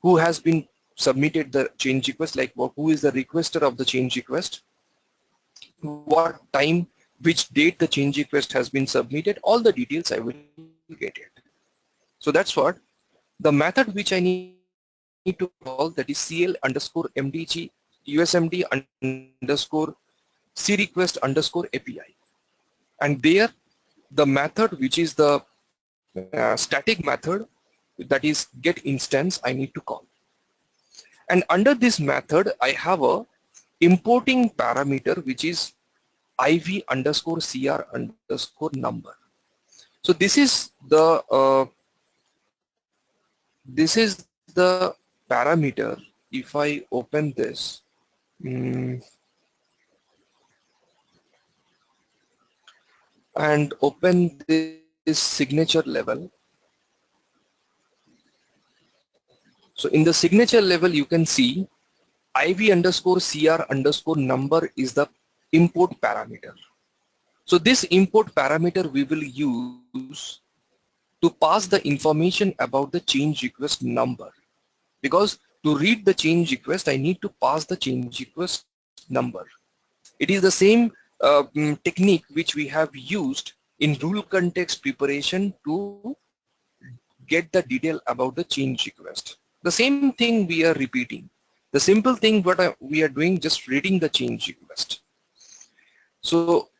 Who has been submitted the change request? Like who is the requester of the change request? What time, which date the change request has been submitted? All the details I will get it. So that's what the method which I need to call, that is CL underscore MDG USMD underscore C request underscore API. And there the method which is the static method, that is get instance, I need to call. And under this method I have a importing parameter which is IV underscore CR underscore number. So this is the parameter. If I open this, and open this signature level. So in the signature level, you can see IV underscore CR underscore number is the import parameter. So this import parameter we will use to pass the information about the change request number. Because to read the change request, I need to pass the change request number. It is the same technique which we have used in rule context preparation to get the detail about the change request. The same thing we are repeating. The simple thing what we are doing, just reading the change request. So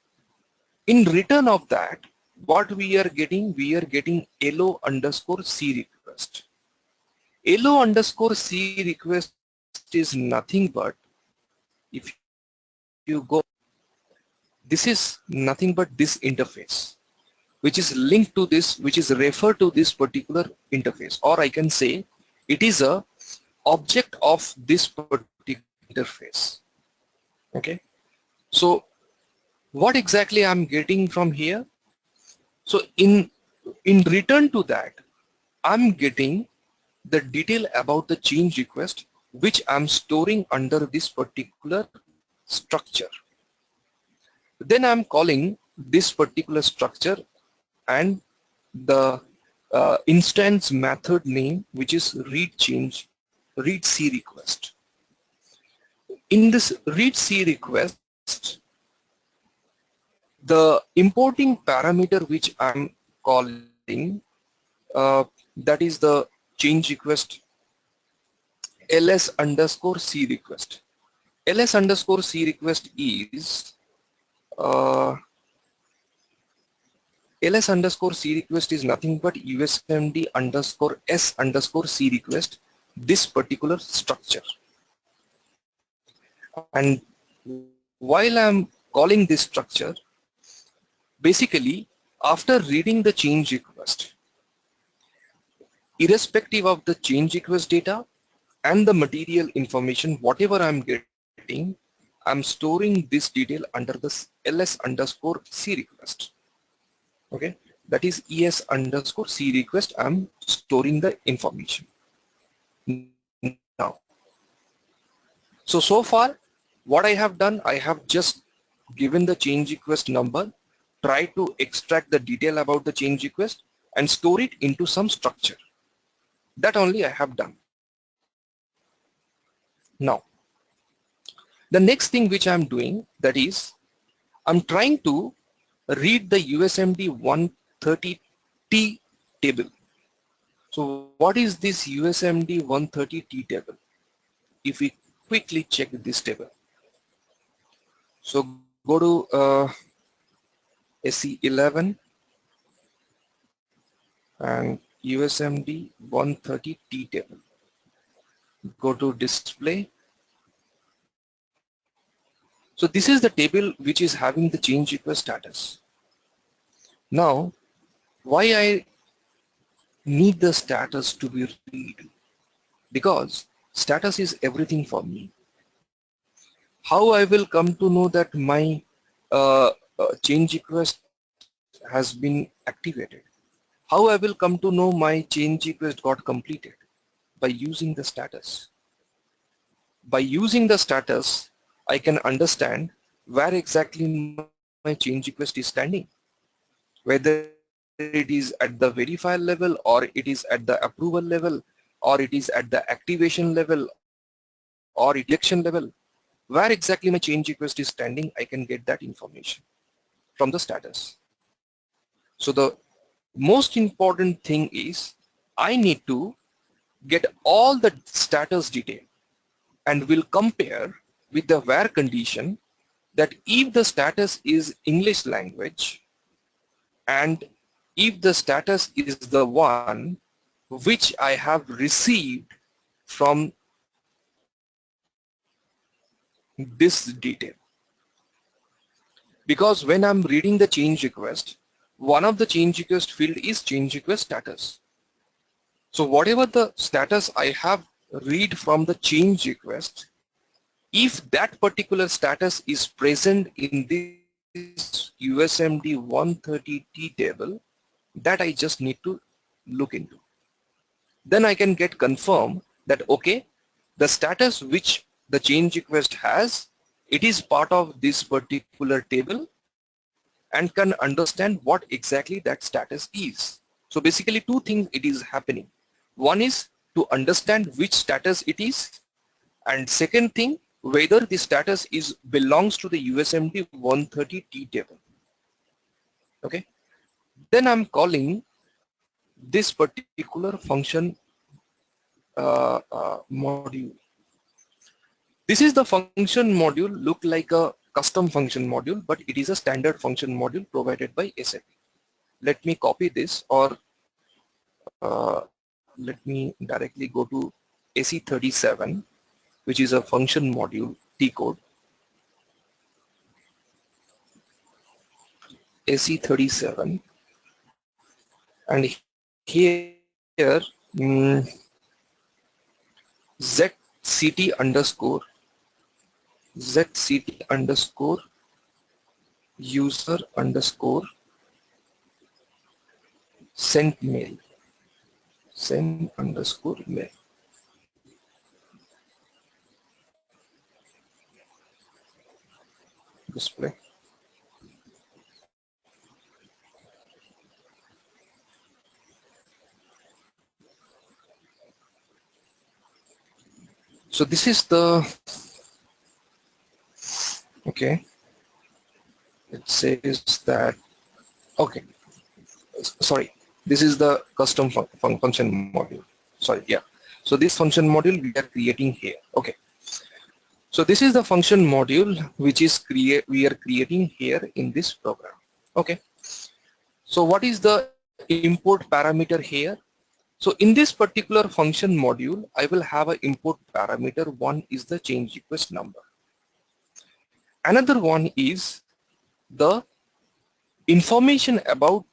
in return of that, what we are getting LO underscore C request. LO underscore C request is nothing but, if you go, this is nothing but this interface which is linked to this, which is referred to this particular interface, or I can say it is a object of this particular interface. Okay, so what exactly I'm getting from here? So in return to that, I'm getting the detail about the change request, which I'm storing under this particular structure. Then I'm calling this particular structure and the instance method name, which is read C request. In this read C request, the importing parameter which I'm calling, that is the change request ls underscore C request. ls underscore C request is ls underscore C request is nothing but usmd underscore s underscore C request, this particular structure. And while I'm calling this structure, basically after reading the change request, irrespective of the change request data and the material information, whatever I'm getting, I'm storing this detail under this ls underscore C request. Okay, that is es underscore C request. I'm storing the information. Now, so far what I have done, I have just given the change request number, try to extract the detail about the change request and store it into some structure. That only I have done. Now, the next thing which I'm doing, that is I'm trying to read the USMD 130T table. So what is this USMD 130T table? If we quickly check this table. So go to SE11 and USMD 130T table. Go to display. So this is the table which is having the change request status. Now, why I need the status to be read? Because status is everything for me. How I will come to know that my change request has been activated? How I will come to know my change request got completed? By using the status. By using the status, I can understand where exactly my change request is standing. Whether it is at the verify level, or it is at the approval level, or it is at the activation level, or it is election level. Where exactly my change request is standing, I can get that information from the status. So the most important thing is I need to get all the status detail and will compare with the where condition, that if the status is English language and if the status is the one which I have received from this detail. Because when I'm reading the change request, one of the change request field is change request status. So whatever the status I have read from the change request, if that particular status is present in this USMD 130T table, that I just need to look into. Then I can get confirm that okay, the status which the change request has, it is part of this particular table and can understand what exactly that status is. So basically two things it is happening. One is to understand which status it is, and second thing, whether the status is belongs to the USMD 130T table. Okay. Then I'm calling this particular function module. This is the function module, look like a custom function module, but it is a standard function module provided by SAP. Let me copy this, or let me directly go to AC37, which is a function module T code. AC37, and here ZCT underscore user underscore sent mail, send underscore mail. Display. So this is the, okay, it says that, okay, sorry, this is the custom function module. Sorry, yeah. So this function module we are creating here. Okay. So this is the function module which is we are creating here in this program. Okay. So what is the import parameter here? So in this particular function module, I will have an import parameter. One is the change request number. Another one is the information about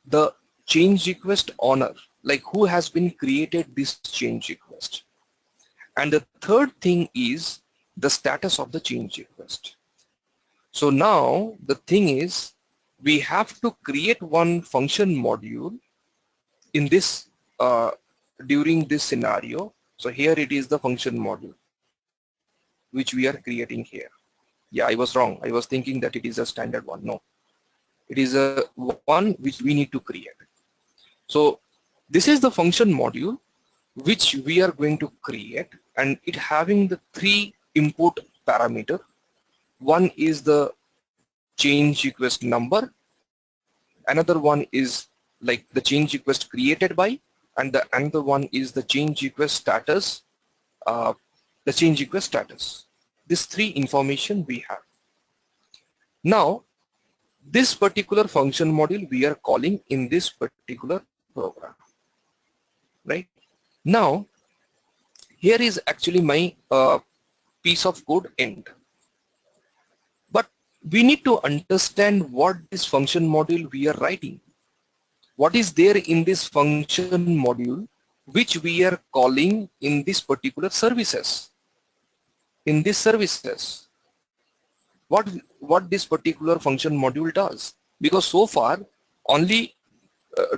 the change request owner, like who has been created this change request. And the third thing is the status of the change request. So now the thing is, we have to create one function module in this during this scenario. So here it is the function module which we are creating here. Yeah, I was wrong. I was thinking that it is a standard one. No, it is a one which we need to create. So this is the function module which we are going to create, and it having the three input parameter. One is the change request number, another one is like the change request created by, and the another one is the change request status, uh, the change request status. These three information we have. Now this particular function module we are calling in this particular program, right? Now here is actually my piece of code end. But we need to understand what this function module we are writing. What is there in this function module which we are calling in this particular services? In this services, what this particular function module does? Because so far only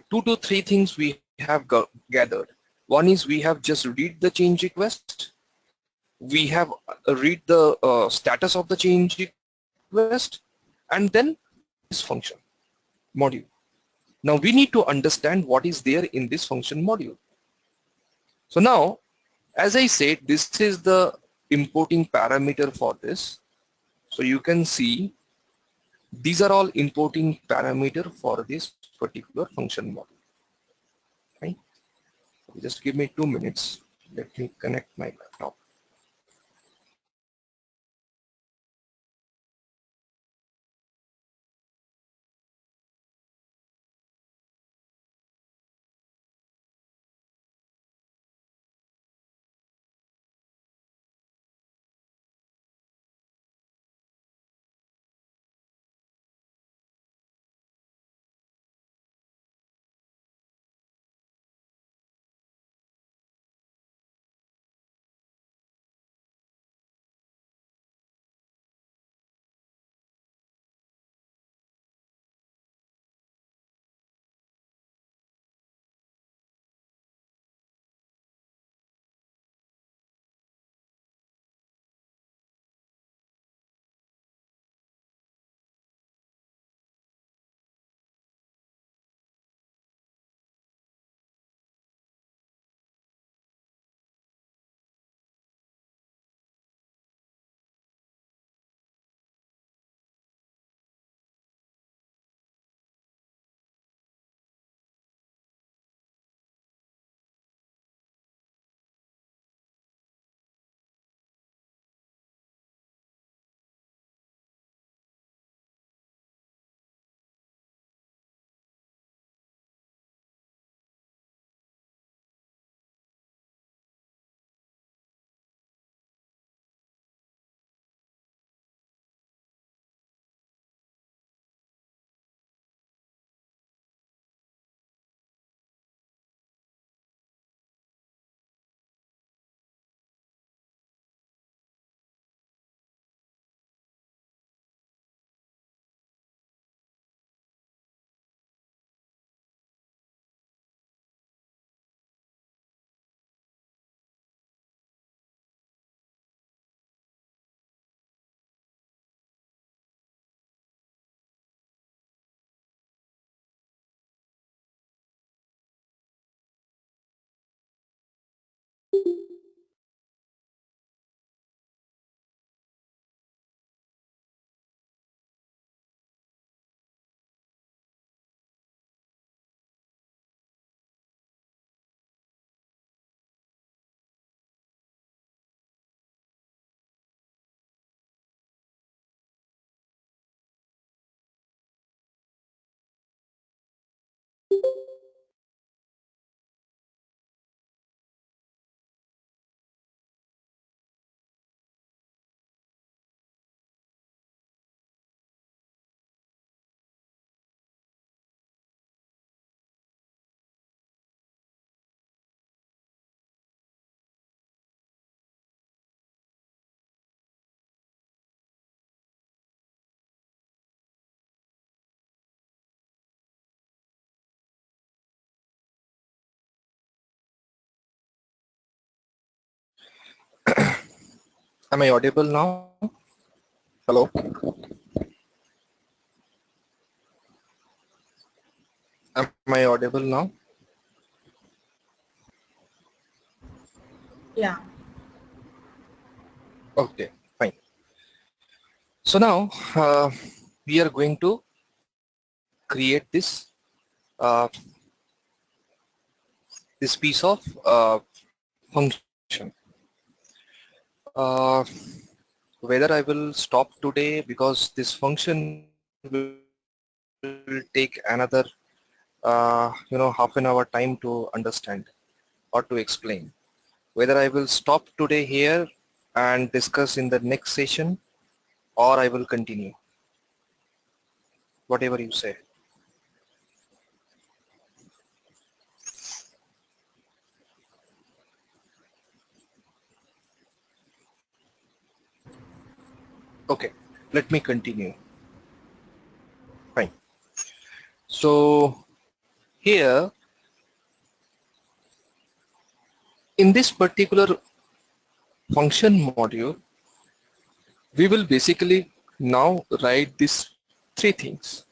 two to three things we have gathered. One is we have just read the change request. We have read the status of the change request, and then this function module. Now we need to understand what is there in this function module. So now, as I said, this is the importing parameter for this. So you can see these are all importing parameter for this particular function module. Right? Just give me 2 minutes. Let me connect my laptop. Am I audible now? Hello? Am I audible now? Yeah. Okay, fine. So now we are going to create uh, this piece of function. Uh, Whether I will stop today because this function will take another half an hour time to understand or to explain. Whether I will stop today here and discuss in the next session, or I will continue. Whatever you say. Okay, let me continue. Fine. So here in this particular function module, we will basically now write these three things.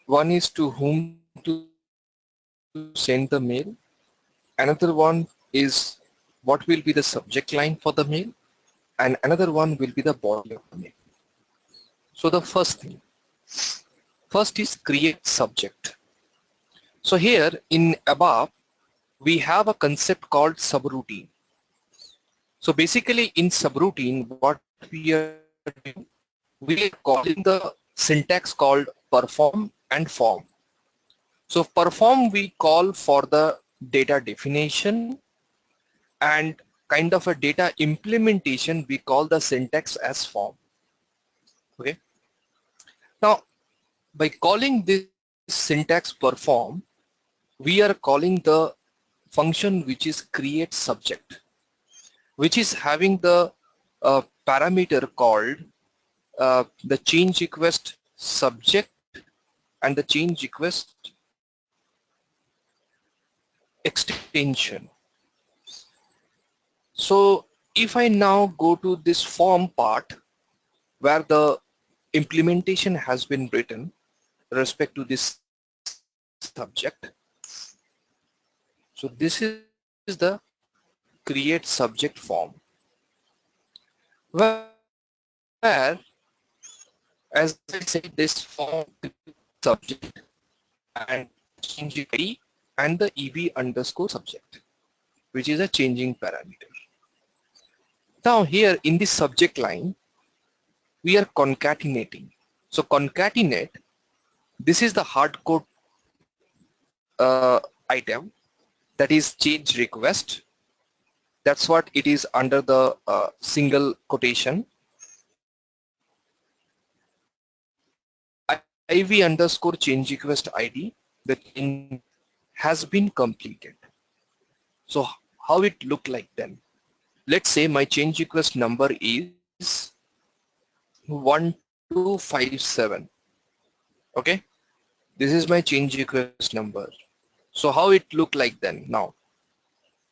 One is to whom to send the mail. Another one is what will be the subject line for the mail, and another one will be the body of the mail. So the first is create subject. So here in above, we have a concept called subroutine. So basically in subroutine, what we are doing, we are calling the syntax called perform and form. So perform we call for the data definition, and kind of a data implementation we call the syntax as form. Okay. Now by calling this syntax perform, we are calling the function which is create subject, which is having the parameter called the change request subject and the change request extension. So if I now go to this form part where the implementation has been written respect to this subject, so this is the create subject form, where as I said, this form subject and change ID and the EV underscore subject, which is a changing parameter. Now here in this subject line, we are concatenating. So concatenate, this is the hard code item, that is change request. That's what it is under the single quotation. IV underscore change request ID, the change has been completed. So how it look like then? Let's say my change request number is 1257. Okay, this is my change request number. So how it look like then now?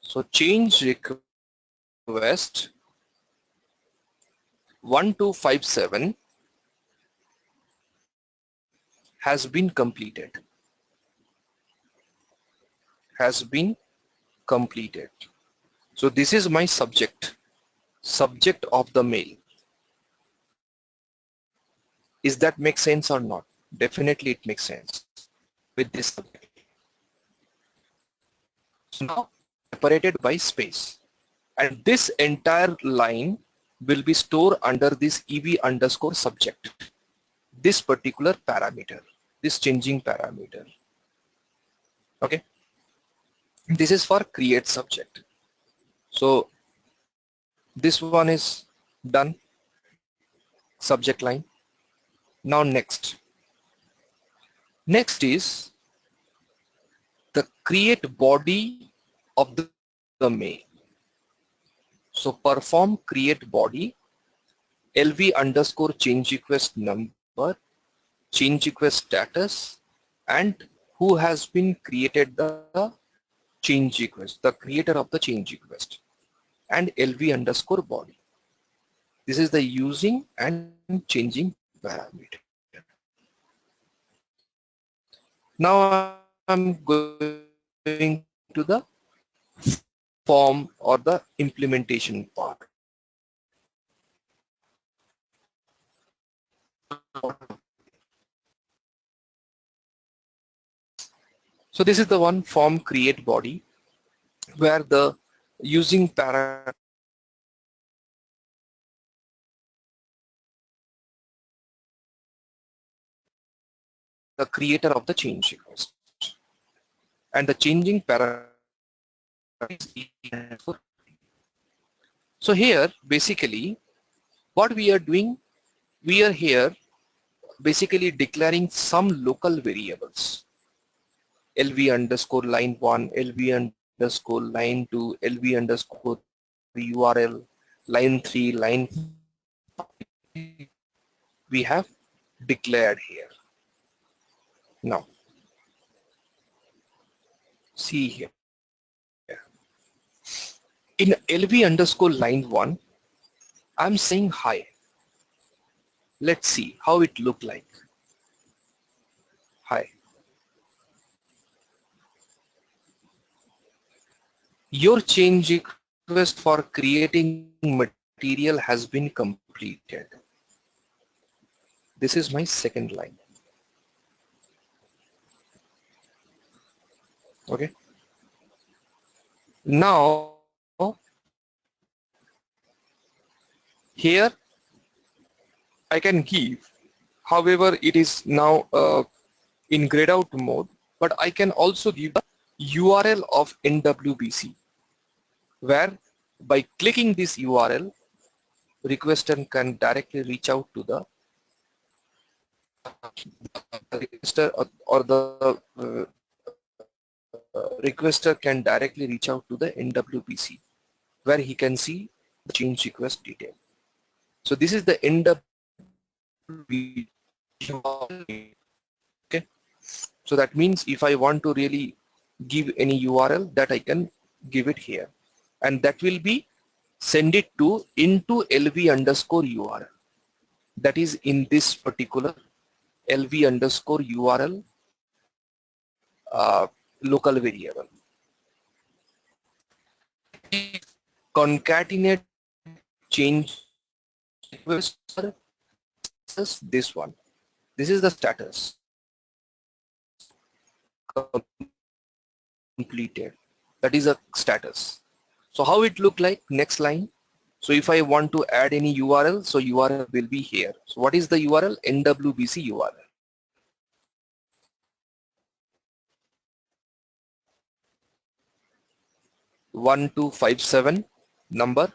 So change request 1257 has been completed. Has been completed. So this is my subject of the mail. Is that make sense or not? Definitely it makes sense with this subject. So now separated by space, and this entire line will be stored under this EV underscore subject, this particular parameter, this changing parameter. Okay, this is for create subject. So this one is done, subject line. Now next is the create body of the mail. So perform create body, LV underscore change request number, change request status, and who has been created the change request, the creator of the change request, and LV underscore body. This is the using and changing parameter. Now I'm going to the form or the implementation part. So this is the one form create body where the using parameter the creator of the change request, and the changing parameter is equal. So here basically what we are doing, we are here basically declaring some local variables, LV underscore line 1, LV underscore line 2, LV underscore URL, line 3, line 5, we have declared here. Now see here, in LV underscore line 1, I'm saying hi. Let's see how it look like. Hi. Your change request for creating material has been completed. This is my second line. Okay. Now here I can give, however it is now in grayed out mode, but I can also give the URL of NWBC, where by clicking this URL, requester can directly reach out to the requester, or the requester can directly reach out to the NWBC, where he can see the change request detail. So this is the NWBC. Okay. So that means if I want to really give any URL, that I can give it here, and that will be send it to into LV underscore URL. That is in this particular LV underscore URL local variable. Concatenate change request, this one. This is the status. Completed. That is a status. So how it look like? Next line. So if I want to add any URL, so URL will be here. So what is the URL? NWBC URL. (1257) number,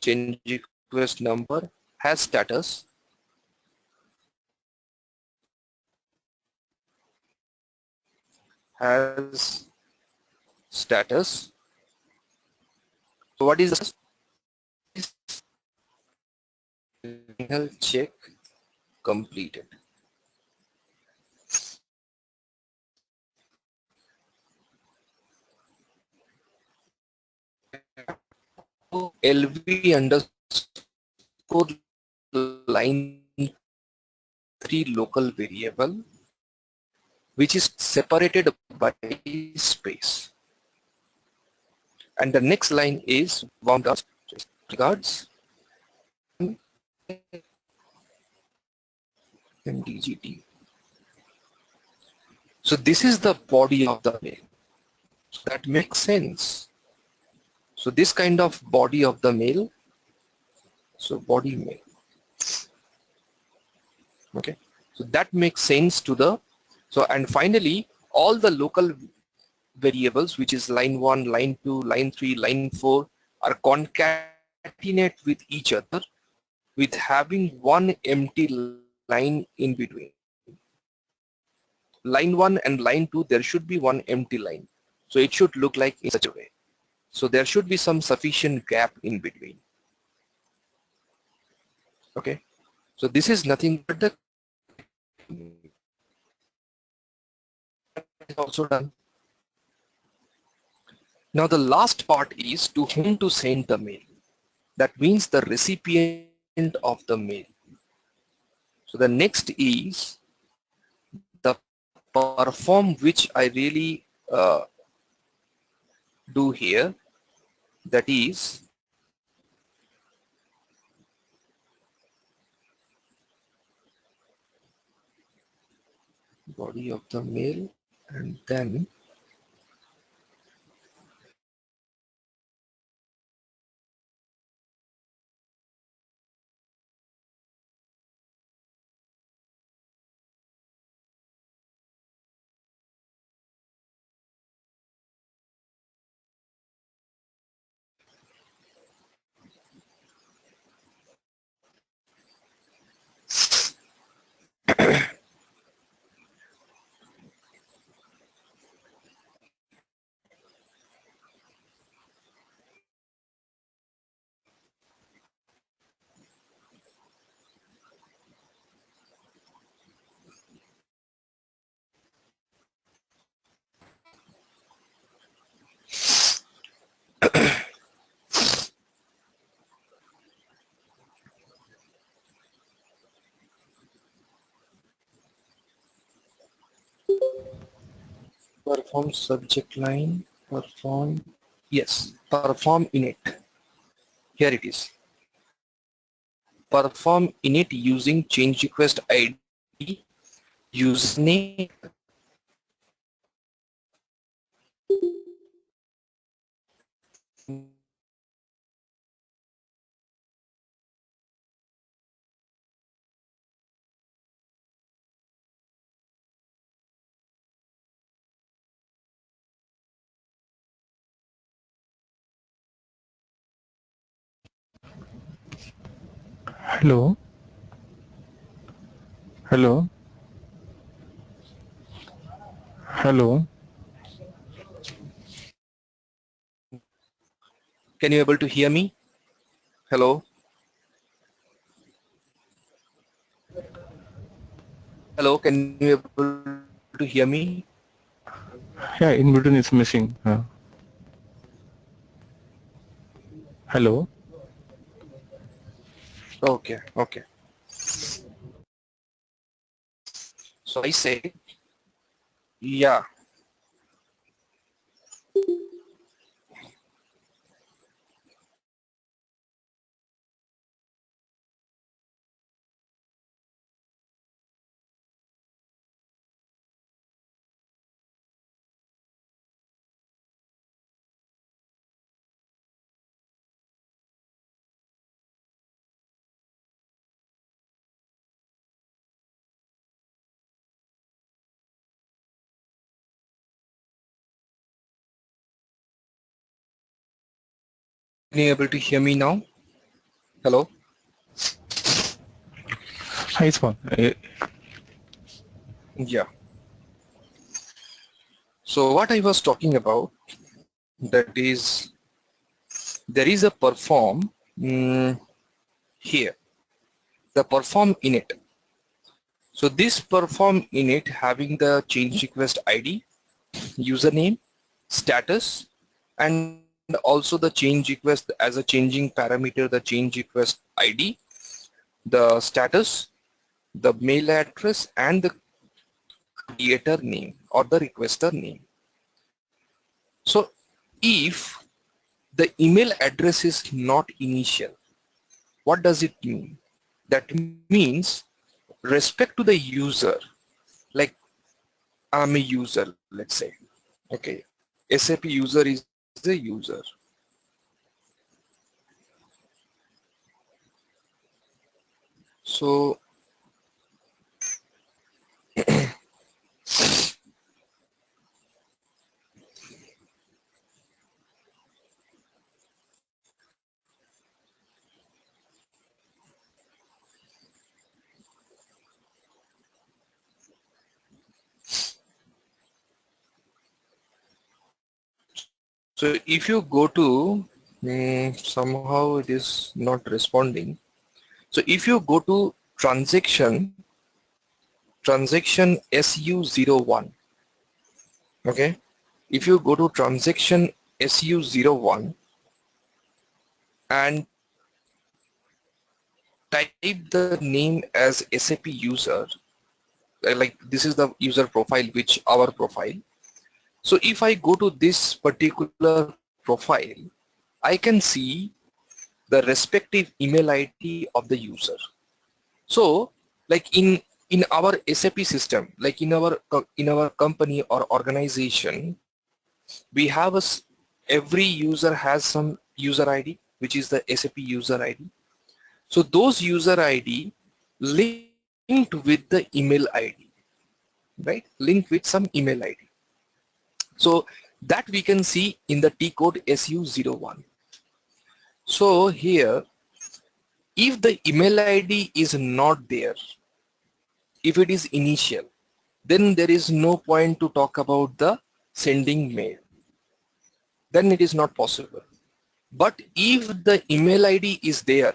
change request number, has status, has status. So what is this? Single check completed. LV underscore line 3 local variable, which is separated by space. and the next line is warm regards MDG team. So this is the body of the mail. So that makes sense. So this kind of body of the mail, so body mail. Okay, so that makes sense to the, so and finally all the local variables, which is line 1, line 2, line 3, line 4 are concatenate with each other with having one empty line in between. Line 1 and line 2, there should be one empty line. So it should look like in such a way. So there should be some sufficient gap in between. Okay, so this is nothing but the also done. Now the last part is to whom to send the mail. That means the recipient of the mail. So the next is the perform, which I really do here. That is body of the mail, and then perform subject line, perform, yes, perform init. Here it is. Perform init using change request ID, username. Hello, hello, hello. Can you able to hear me? Hello? Hello, can you able to hear me? Yeah, in between it's missing. Hello. Okay, okay. So I say, yeah, can you able to hear me now? Hello? Hi, it's fine. Yeah. So what I was talking about, that is, there is a perform here, the perform init. So this perform init having the change request ID, username, status, and also the change request as a changing parameter, the change request ID, the status, the mail address, and the creator name or the requester name. So if the email address is not initial. What does it mean? That means respect to the user, like I'm a user, let's say. Okay, SAP user is the user. So so if you go to somehow it is not responding. So if you go to transaction SU01, okay, if you go to transaction SU01 and type the name as SAP user, like this is the user profile, which our profile. So if I go to this particular profile, I can see the respective email ID of the user. So like in our SAP system, like in our company or organization, we have every user has some user ID, which is the SAP user ID. So those user ID linked with the email ID, right? Linked with some email ID. So that we can see in the T code SU01. So here, if the email ID is not there, if it is initial, then there is no point to talk about the sending mail. Then it is not possible. But if the email ID is there,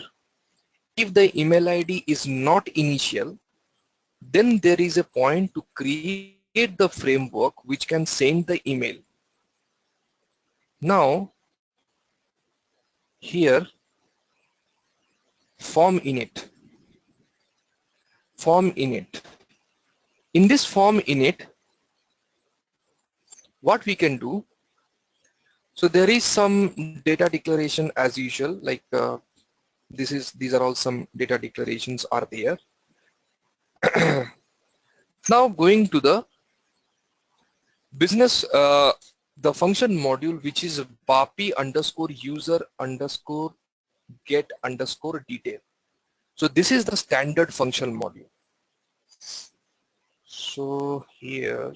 if the email ID is not initial, then there is a point to create the framework which can send the email. Now, here, form init. Form init. In this form init, what we can do, so there is some data declaration as usual, like these are all some data declarations are there. Now going to the business, the function module, which is BAPI underscore user underscore get underscore detail. So this is the standard function module. So here,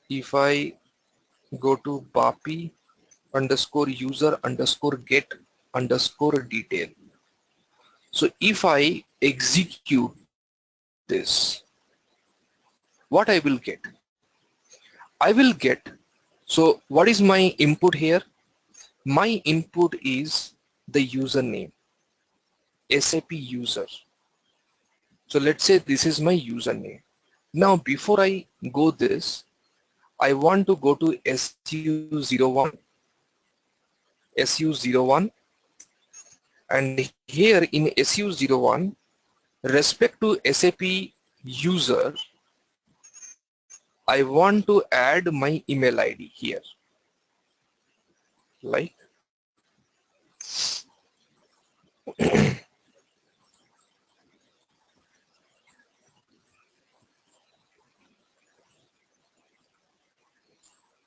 if I go to BAPI underscore user underscore get underscore detail. So if I execute this, what I will get? I will get, so what is my input here? My input is the username, SAP user. So let's say this is my username. Now before I go this, I want to go to SU01, SU01, and here in SU01, respect to SAP user, I want to add my email ID here, like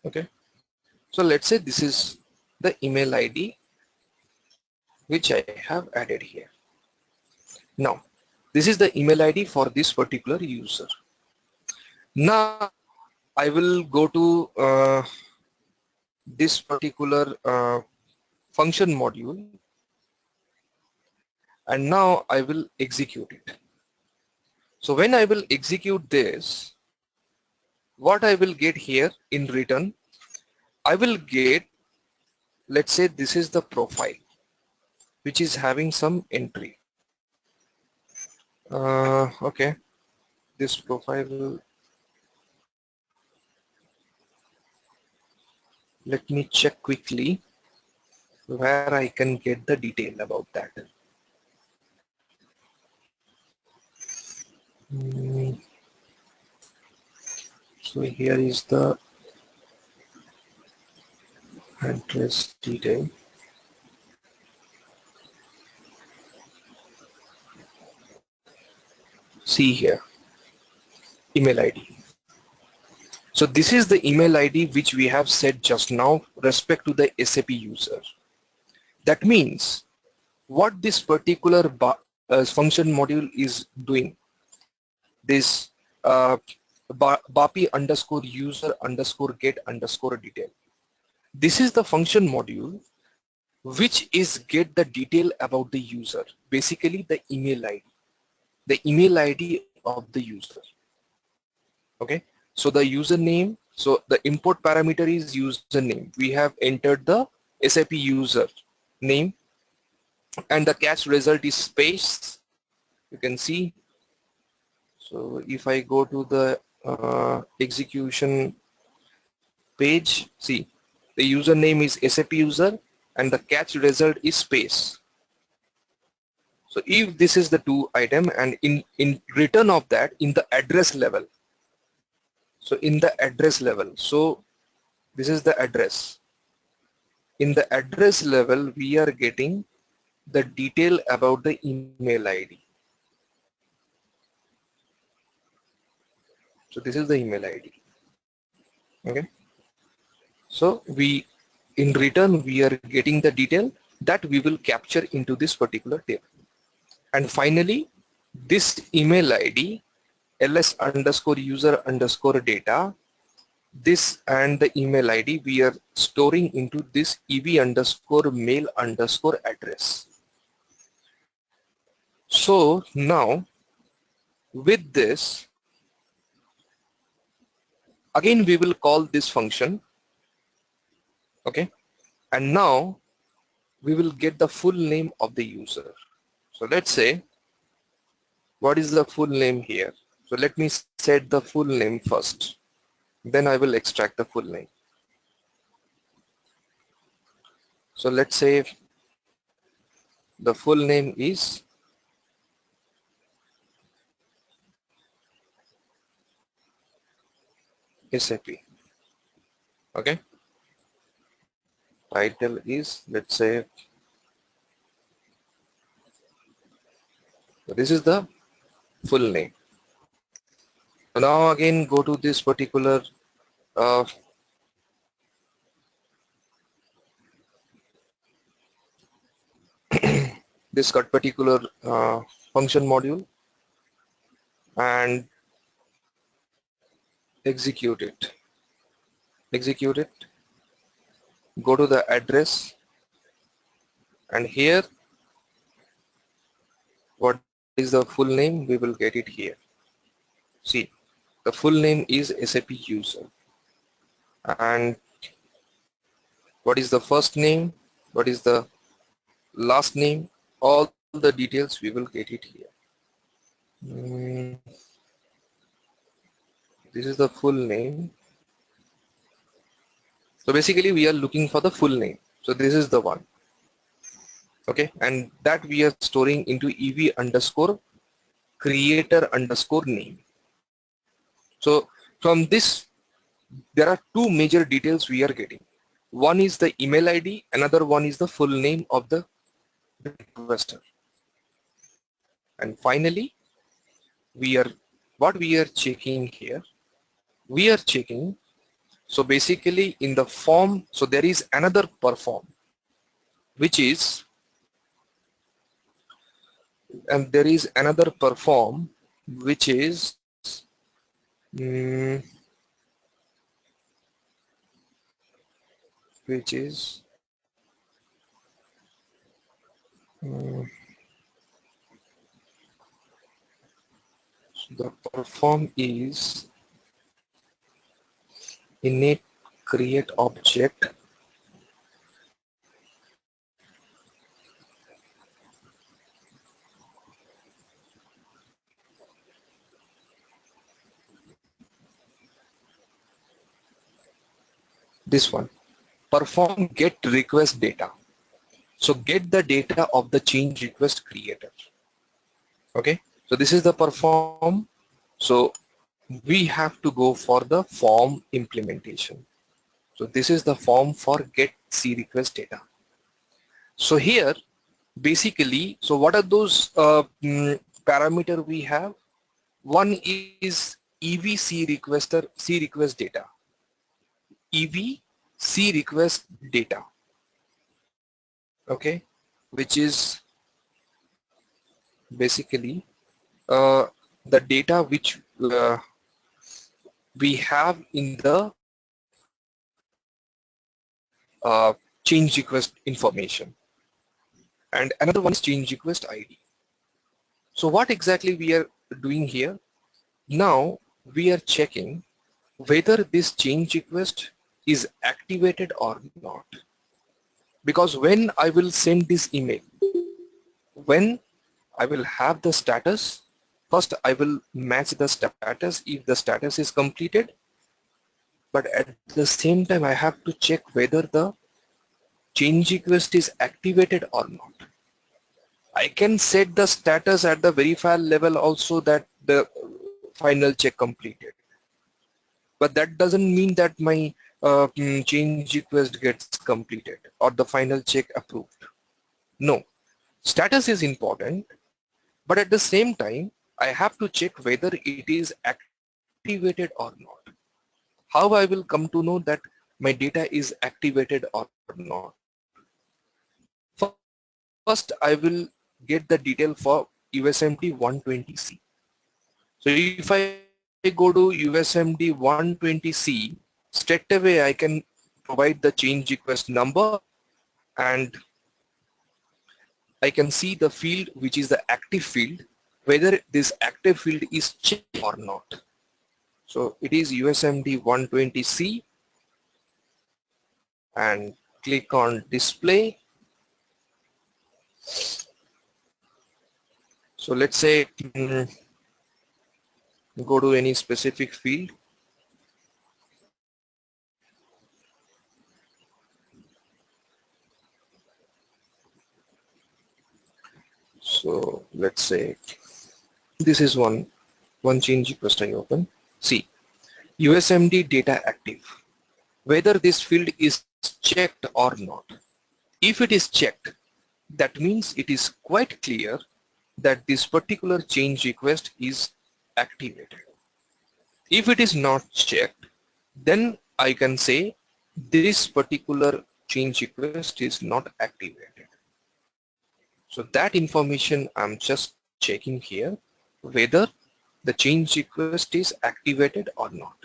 okay. So let's say this is the email ID which I have added here. Now this is the email ID for this particular user. Now I will go to this particular function module, and now I will execute it. So when I will execute this, what I will get here in return, I will get, let's say this is the profile which is having some entry. Okay, this profile, let me check quickly where I can get the detail about that. So here is the address detail. See here, email ID. So this is the email ID which we have set just now respect to the SAP user. That means what this particular function module is doing, this BAPI underscore user underscore get underscore detail. This is the function module which is get the detail about the user, basically the email ID of the user. Okay, so the username, so the import parameter is username. We have entered the SAP user name and the catch result is space. You can see. So if I go to the execution page, see the username is SAP user and the catch result is space. So if this is the two item and in return of that in the address level, so in the address level, so this is the address. In the address level, we are getting the detail about the email ID. So this is the email ID. Okay. So in return, we are getting the detail that we will capture into this particular table. And finally, this email ID, ls underscore user underscore data, this and the email ID we are storing into this ev underscore mail underscore address. So now with this, again we will call this function. Okay, and now we will get the full name of the user. So let's say, what is the full name here? So let me set the full name first, then I will extract the full name. So let's say the full name is SAP. Okay, title is, let's say, this is the full name. So now again go to this particular this particular function module and execute it. Go to the address, and here what is the full name? We will get it here. See, the full name is SAP user, and what is the first name, what is the last name, all the details we will get it here. This is the full name. So basically we are looking for the full name. So this is the one. Okay, and that we are storing into ev underscore creator underscore name. So from this, there are two major details we are getting. One is the email ID, another one is the full name of the requester. And finally, what we are checking here, we are checking, so basically in the form, so there is another perform, which is, and there is another perform, which is the perform is init create object this one, perform get request data. So get the data of the change request creator. Okay, so this is the perform. So we have to go for the form implementation. So this is the form for get C request data. So here basically, so what are those parameter we have? One is EV C request data. EV C request data. Okay, which is basically the data which we have in the change request information, and another one is change request ID. So what exactly we are doing here? Now we are checking whether this change request is activated or not, because when I will send this email, when I will have the status, first I will match the status if the status is completed, but at the same time I have to check whether the change request is activated or not. I can set the status at the verify level also that the final check completed, but that doesn't mean that my change request gets completed or the final check approved. No, status is important, but at the same time I have to check whether it is activated or not. How I will come to know that my data is activated or not? First I will get the detail for USMD 120C. So if I go to USMD 120C, straight away I can provide the change request number, and I can see the field which is the active field, whether this active field is checked or not. So it is USMD 120C, and click on display. So let's say go to any specific field. So let's say this is one change request I open. See, USMD data active, whether this field is checked or not. If it is checked, that means it is quite clear that this particular change request is activated. If it is not checked, then I can say this particular change request is not activated. So that information I'm just checking here, whether the change request is activated or not.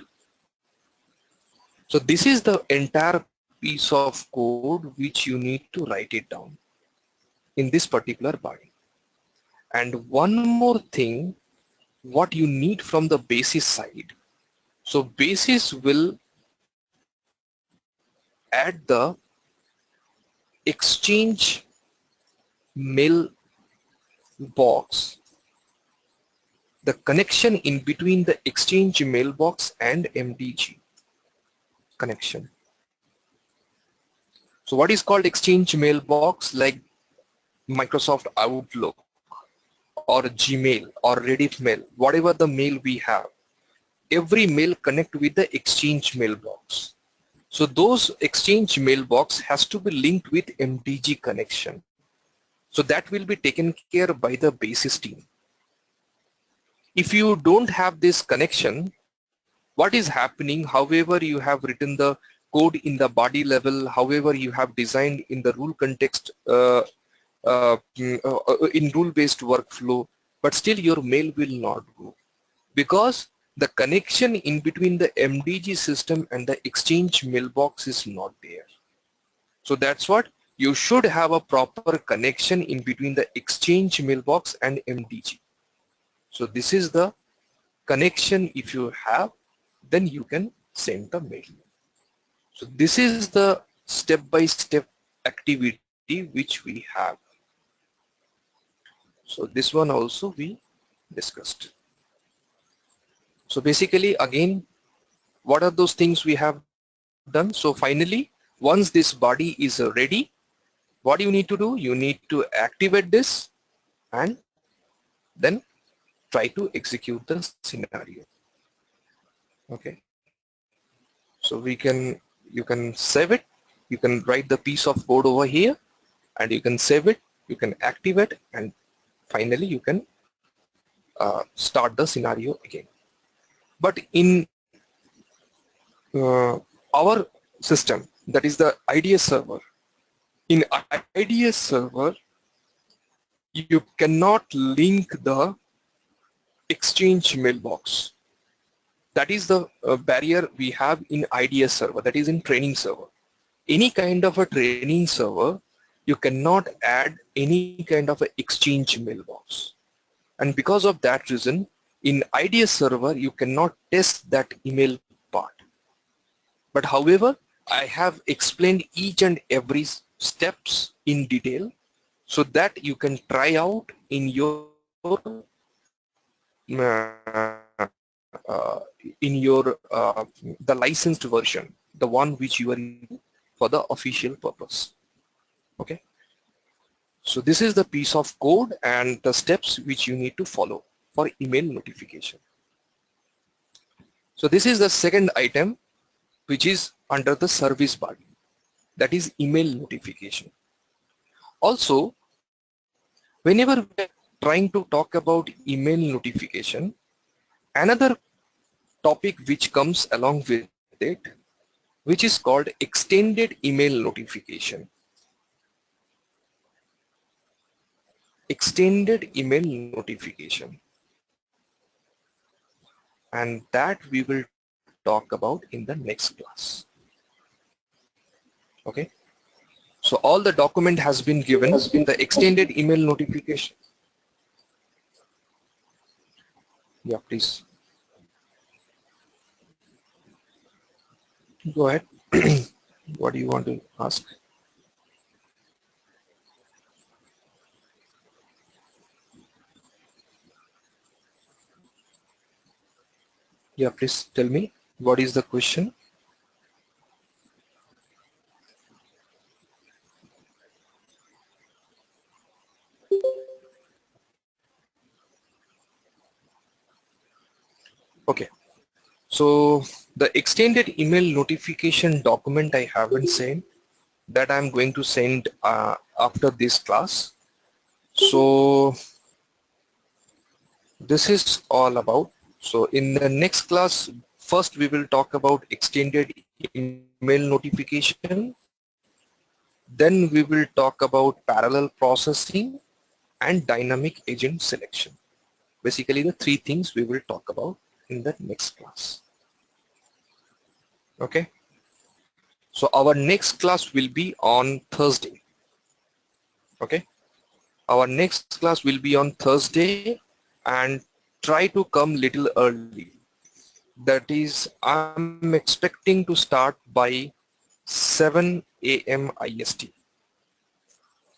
So this is the entire piece of code which you need to write it down in this particular BAdI. And one more thing, what you need from the basis side. So basis will add the exchange mail box, the connection in between the exchange mailbox and MDG connection. So what is called exchange mailbox? Like Microsoft Outlook or Gmail or Rediff mail, whatever the mail we have, every mail connect with the exchange mailbox. So those exchange mailbox has to be linked with MDG connection. So that will be taken care by the basis team. If you don't have this connection, what is happening, however you have written the code in the BAdI level, however you have designed in the rule context in rule-based workflow, but still your mail will not go, because the connection in between the MDG system and the exchange mailbox is not there. So that's what you should have, a proper connection in between the exchange mailbox and MDG. So this is the connection. If you have, then you can send the mail. So this is the step-by-step activity which we have. So this one also we discussed. So basically, again, what are those things we have done? So finally, once this BAdI is ready, what you need to do? You need to activate this and then try to execute the scenario. Okay. So we can you can save it, you can write the piece of code over here, and you can save it, you can activate, and finally you can start the scenario again. But in our system, that is the IDS server, in IDS server you cannot link the Exchange mailbox. That is the barrier we have in IDS server, that is in training server. Any kind of a training server, you cannot add any kind of a Exchange mailbox. And because of that reason, in IDS server, you cannot test that email part. But however, I have explained each and every steps in detail so that you can try out in your the licensed version, the one which you are using for the official purpose. Okay. So this is the piece of code and the steps which you need to follow for email notification. So this is the second item which is under the service BAdI, that is email notification. Also, whenever we are trying to talk about email notification, another topic which comes along with it, which is called extended email notification. Extended email notification. And that we will talk about in the next class. Okay. So all the document has been given, the extended email notification. Yeah, please. Go ahead. What do you want to ask? Yeah, please tell me, what is the question? Okay. So the extended email notification document I haven't sent, that I'm going to send after this class. So this is all about. So in the next class, first we will talk about extended email notification. Then we will talk about parallel processing and dynamic agent selection. Basically the three things we will talk about in the next class. Okay. So our next class will be on Thursday. Okay. Our next class will be on Thursday, and try to come little early. That is, I'm expecting to start by 7 a.m. IST.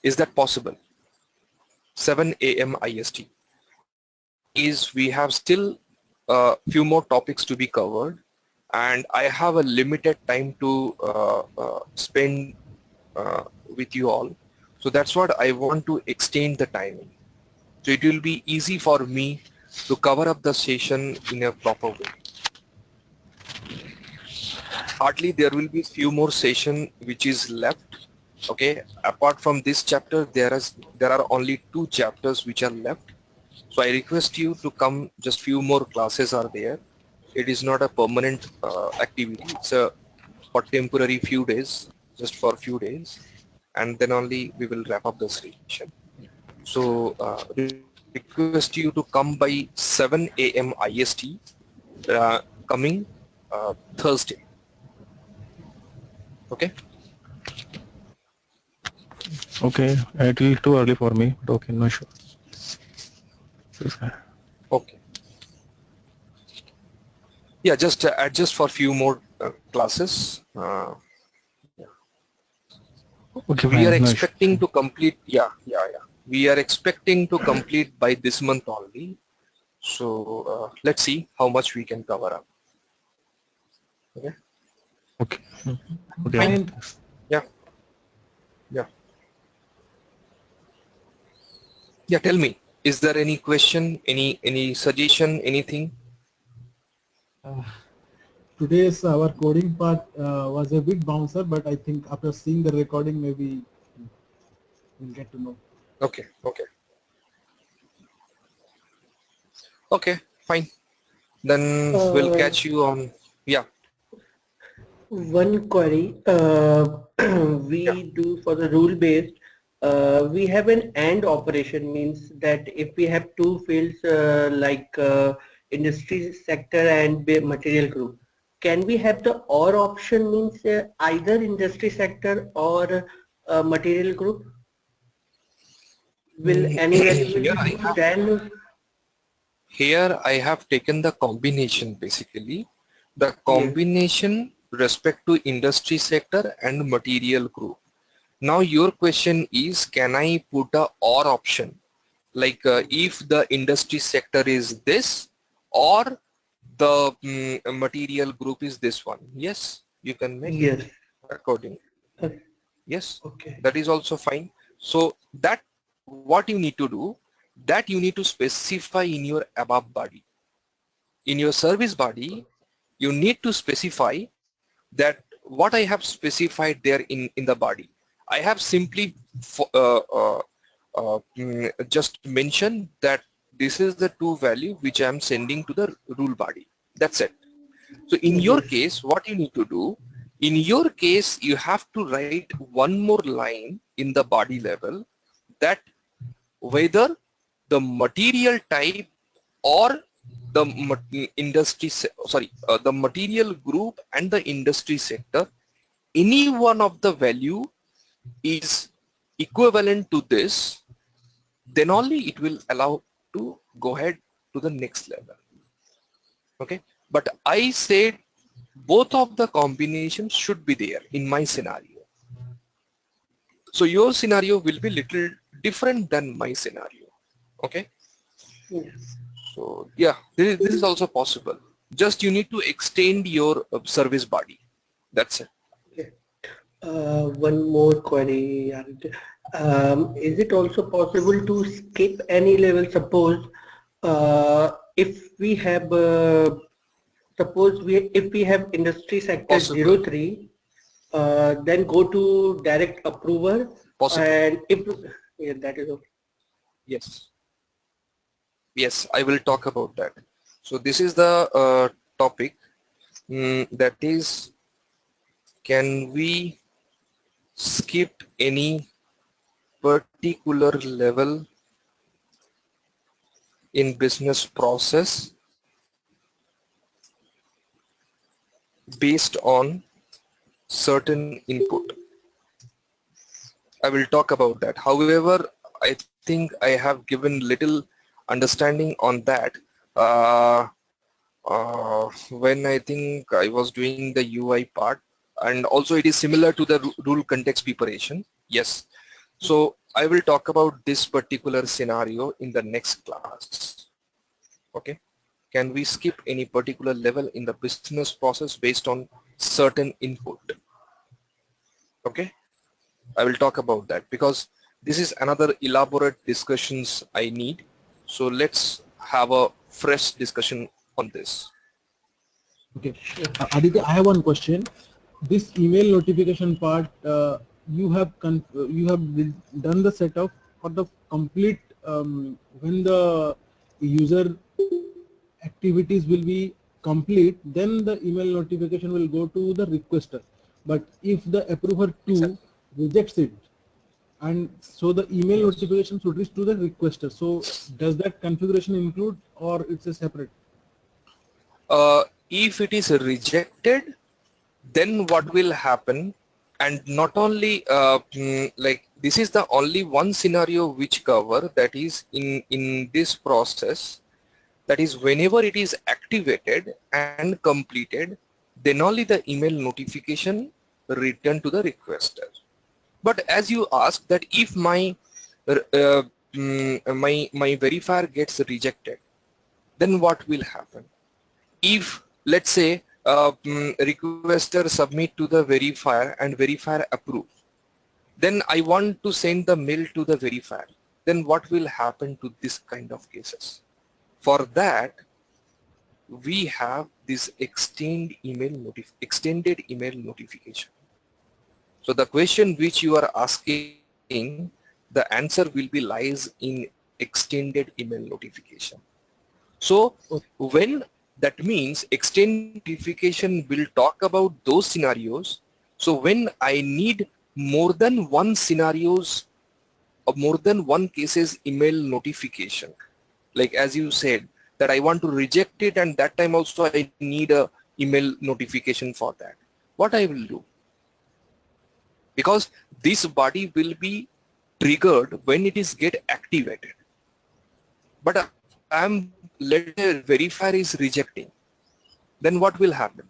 Is that possible? 7 a.m. IST. Is we have still a few more topics to be covered, and I have a limited time to spend with you all. So that's what I want to extend the timing. So it will be easy for me to cover up the session in a proper way. Hardly there will be few more session which is left. Okay, apart from this chapter, there are only 2 chapters which are left. So I request you to come, just few more classes are there. It is not a permanent activity. It's a for temporary few days, just for few days, and then only we will wrap up the session. So request you to come by 7 a.m. IST coming Thursday. Okay. Okay, it will too early for me, but okay, no issue. Okay. Yeah, just adjust for few more classes. Okay, We are fine, no issue. expecting to complete. Yeah. We are expecting to complete by this month only. So let's see how much we can cover up. Okay. Okay. Okay. Fine. Yeah. Yeah. Tell me, is there any question, any suggestion, anything? today's our coding part was a bit bouncer, but I think after seeing the recording, maybe we'll get to know. Okay, okay, okay, fine. Then we'll Uh, catch you on, yeah, One query yeah, we do for the rule based, we have an AND operation, means that if we have two fields like industry sector and material group, can we have the OR option, means either industry sector or material group? Will any value will here be I true, have, then here I have taken the combination basically, the yes, combination respect to industry sector and material group. Now your question is, can I put a OR option? Like if the industry sector is this or the material group is this one. Yes, you can make it yes, according. uh, Yes, okay, that is also fine. So that what you need to do, that you need to specify in your above body. In your service body, you need to specify that what I have specified there in the body. I have simply just mentioned that this is the two value which I am sending to the rule body. That's it. So in your yes, case, what you need to do, in your case, you have to write one more line in the body level that whether the material type or the the material group and the industry sector, any one of the value is equivalent to this, then only it will allow to go ahead to the next level. Okay, but I said both of the combinations should be there in my scenario. So your scenario will be little different than my scenario. Okay, yes. so yeah, this is also possible. Just you need to extend your service body. That's it. Okay. One more query. Is it also possible to skip any level? Suppose if we have if we have industry sector Possible, 03, then go to direct approver, possible. and if yeah, that is okay. Yes, yes, I will talk about that. So this is the topic, that is, can we skip any particular level in business process based on certain input? I will talk about that. However, I think I have given little understanding on that when I think I was doing the UI part, and also it is similar to the rule context preparation. Yes. So I will talk about this particular scenario in the next class. Okay. Can we skip any particular level in the business process based on certain input? Okay. I will talk about that because this is another elaborate discussions I need. So let's have a fresh discussion on this. Okay, Aditya, I have one question. This email notification part, you have done the setup for the complete when the user activities will be complete, then the email notification will go to the requester. But if the approver 2 Exactly. rejects it, and so the email Yes. notification should reach to the requester. So does that configuration include, or it's a separate? If it is rejected, then what will happen? And not only like this is the only one scenario which cover, that is in this process, that is whenever it is activated and completed, then only the email notification return to the requester. But as you ask that if my my verifier gets rejected, then what will happen? If let's say requester submit to the verifier and verifier approve, then I want to send the mail to the verifier, then what will happen to this kind of cases? For that, we have this extended email notification. So the question which you are asking, the answer will be lies in extended email notification. So when that means extended notification will talk about those scenarios. So when I need more than one scenarios or more than one cases email notification, like as you said that I want to reject it, and that time also I need a email notification for that. What I will do, because this body will be triggered when it is get activated, but let's say verifier is rejecting, then what will happen?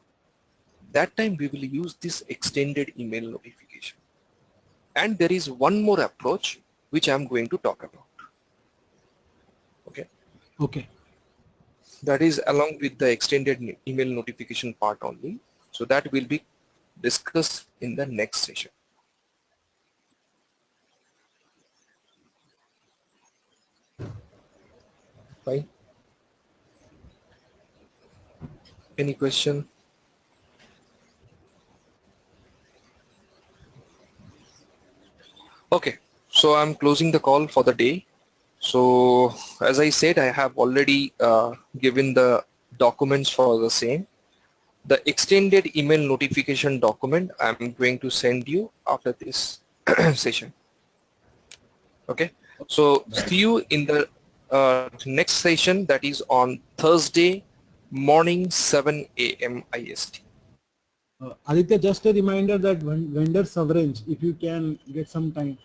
That time we will use this extended email notification. And there is one more approach which I'm going to talk about. Okay. Okay. That is along with the extended email notification part only. So that will be discussed in the next session. Fine. Any question? Okay, so I'm closing the call for the day. So as I said, I have already given the documents for the same. The extended email notification document I'm going to send you after this session. Okay, so see you in the next session, that is on Thursday morning 7 a.m. IST. Aditya, just a reminder that vendor sub-range, if you can get some time.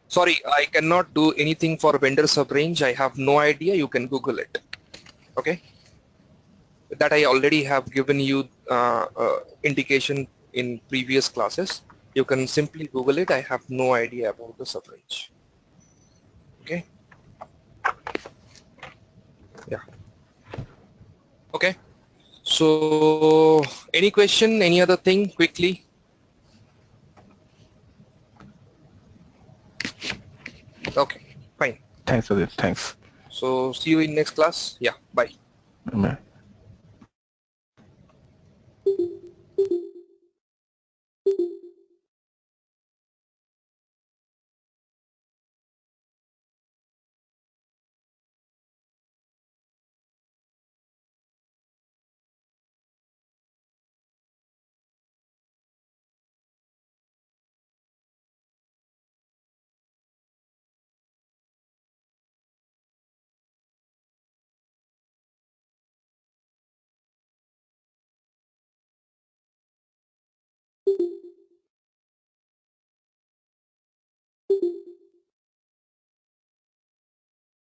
Sorry, I cannot do anything for vendor sub-range. I have no idea. You can Google it. Okay. That I already have given you indication in previous classes. You can simply Google it. I have no idea about the sub-range. Okay. Yeah. Okay. So any question, any other thing quickly? Okay, fine. Thanks for this. Thanks. So see you in next class. Yeah, bye. Bye.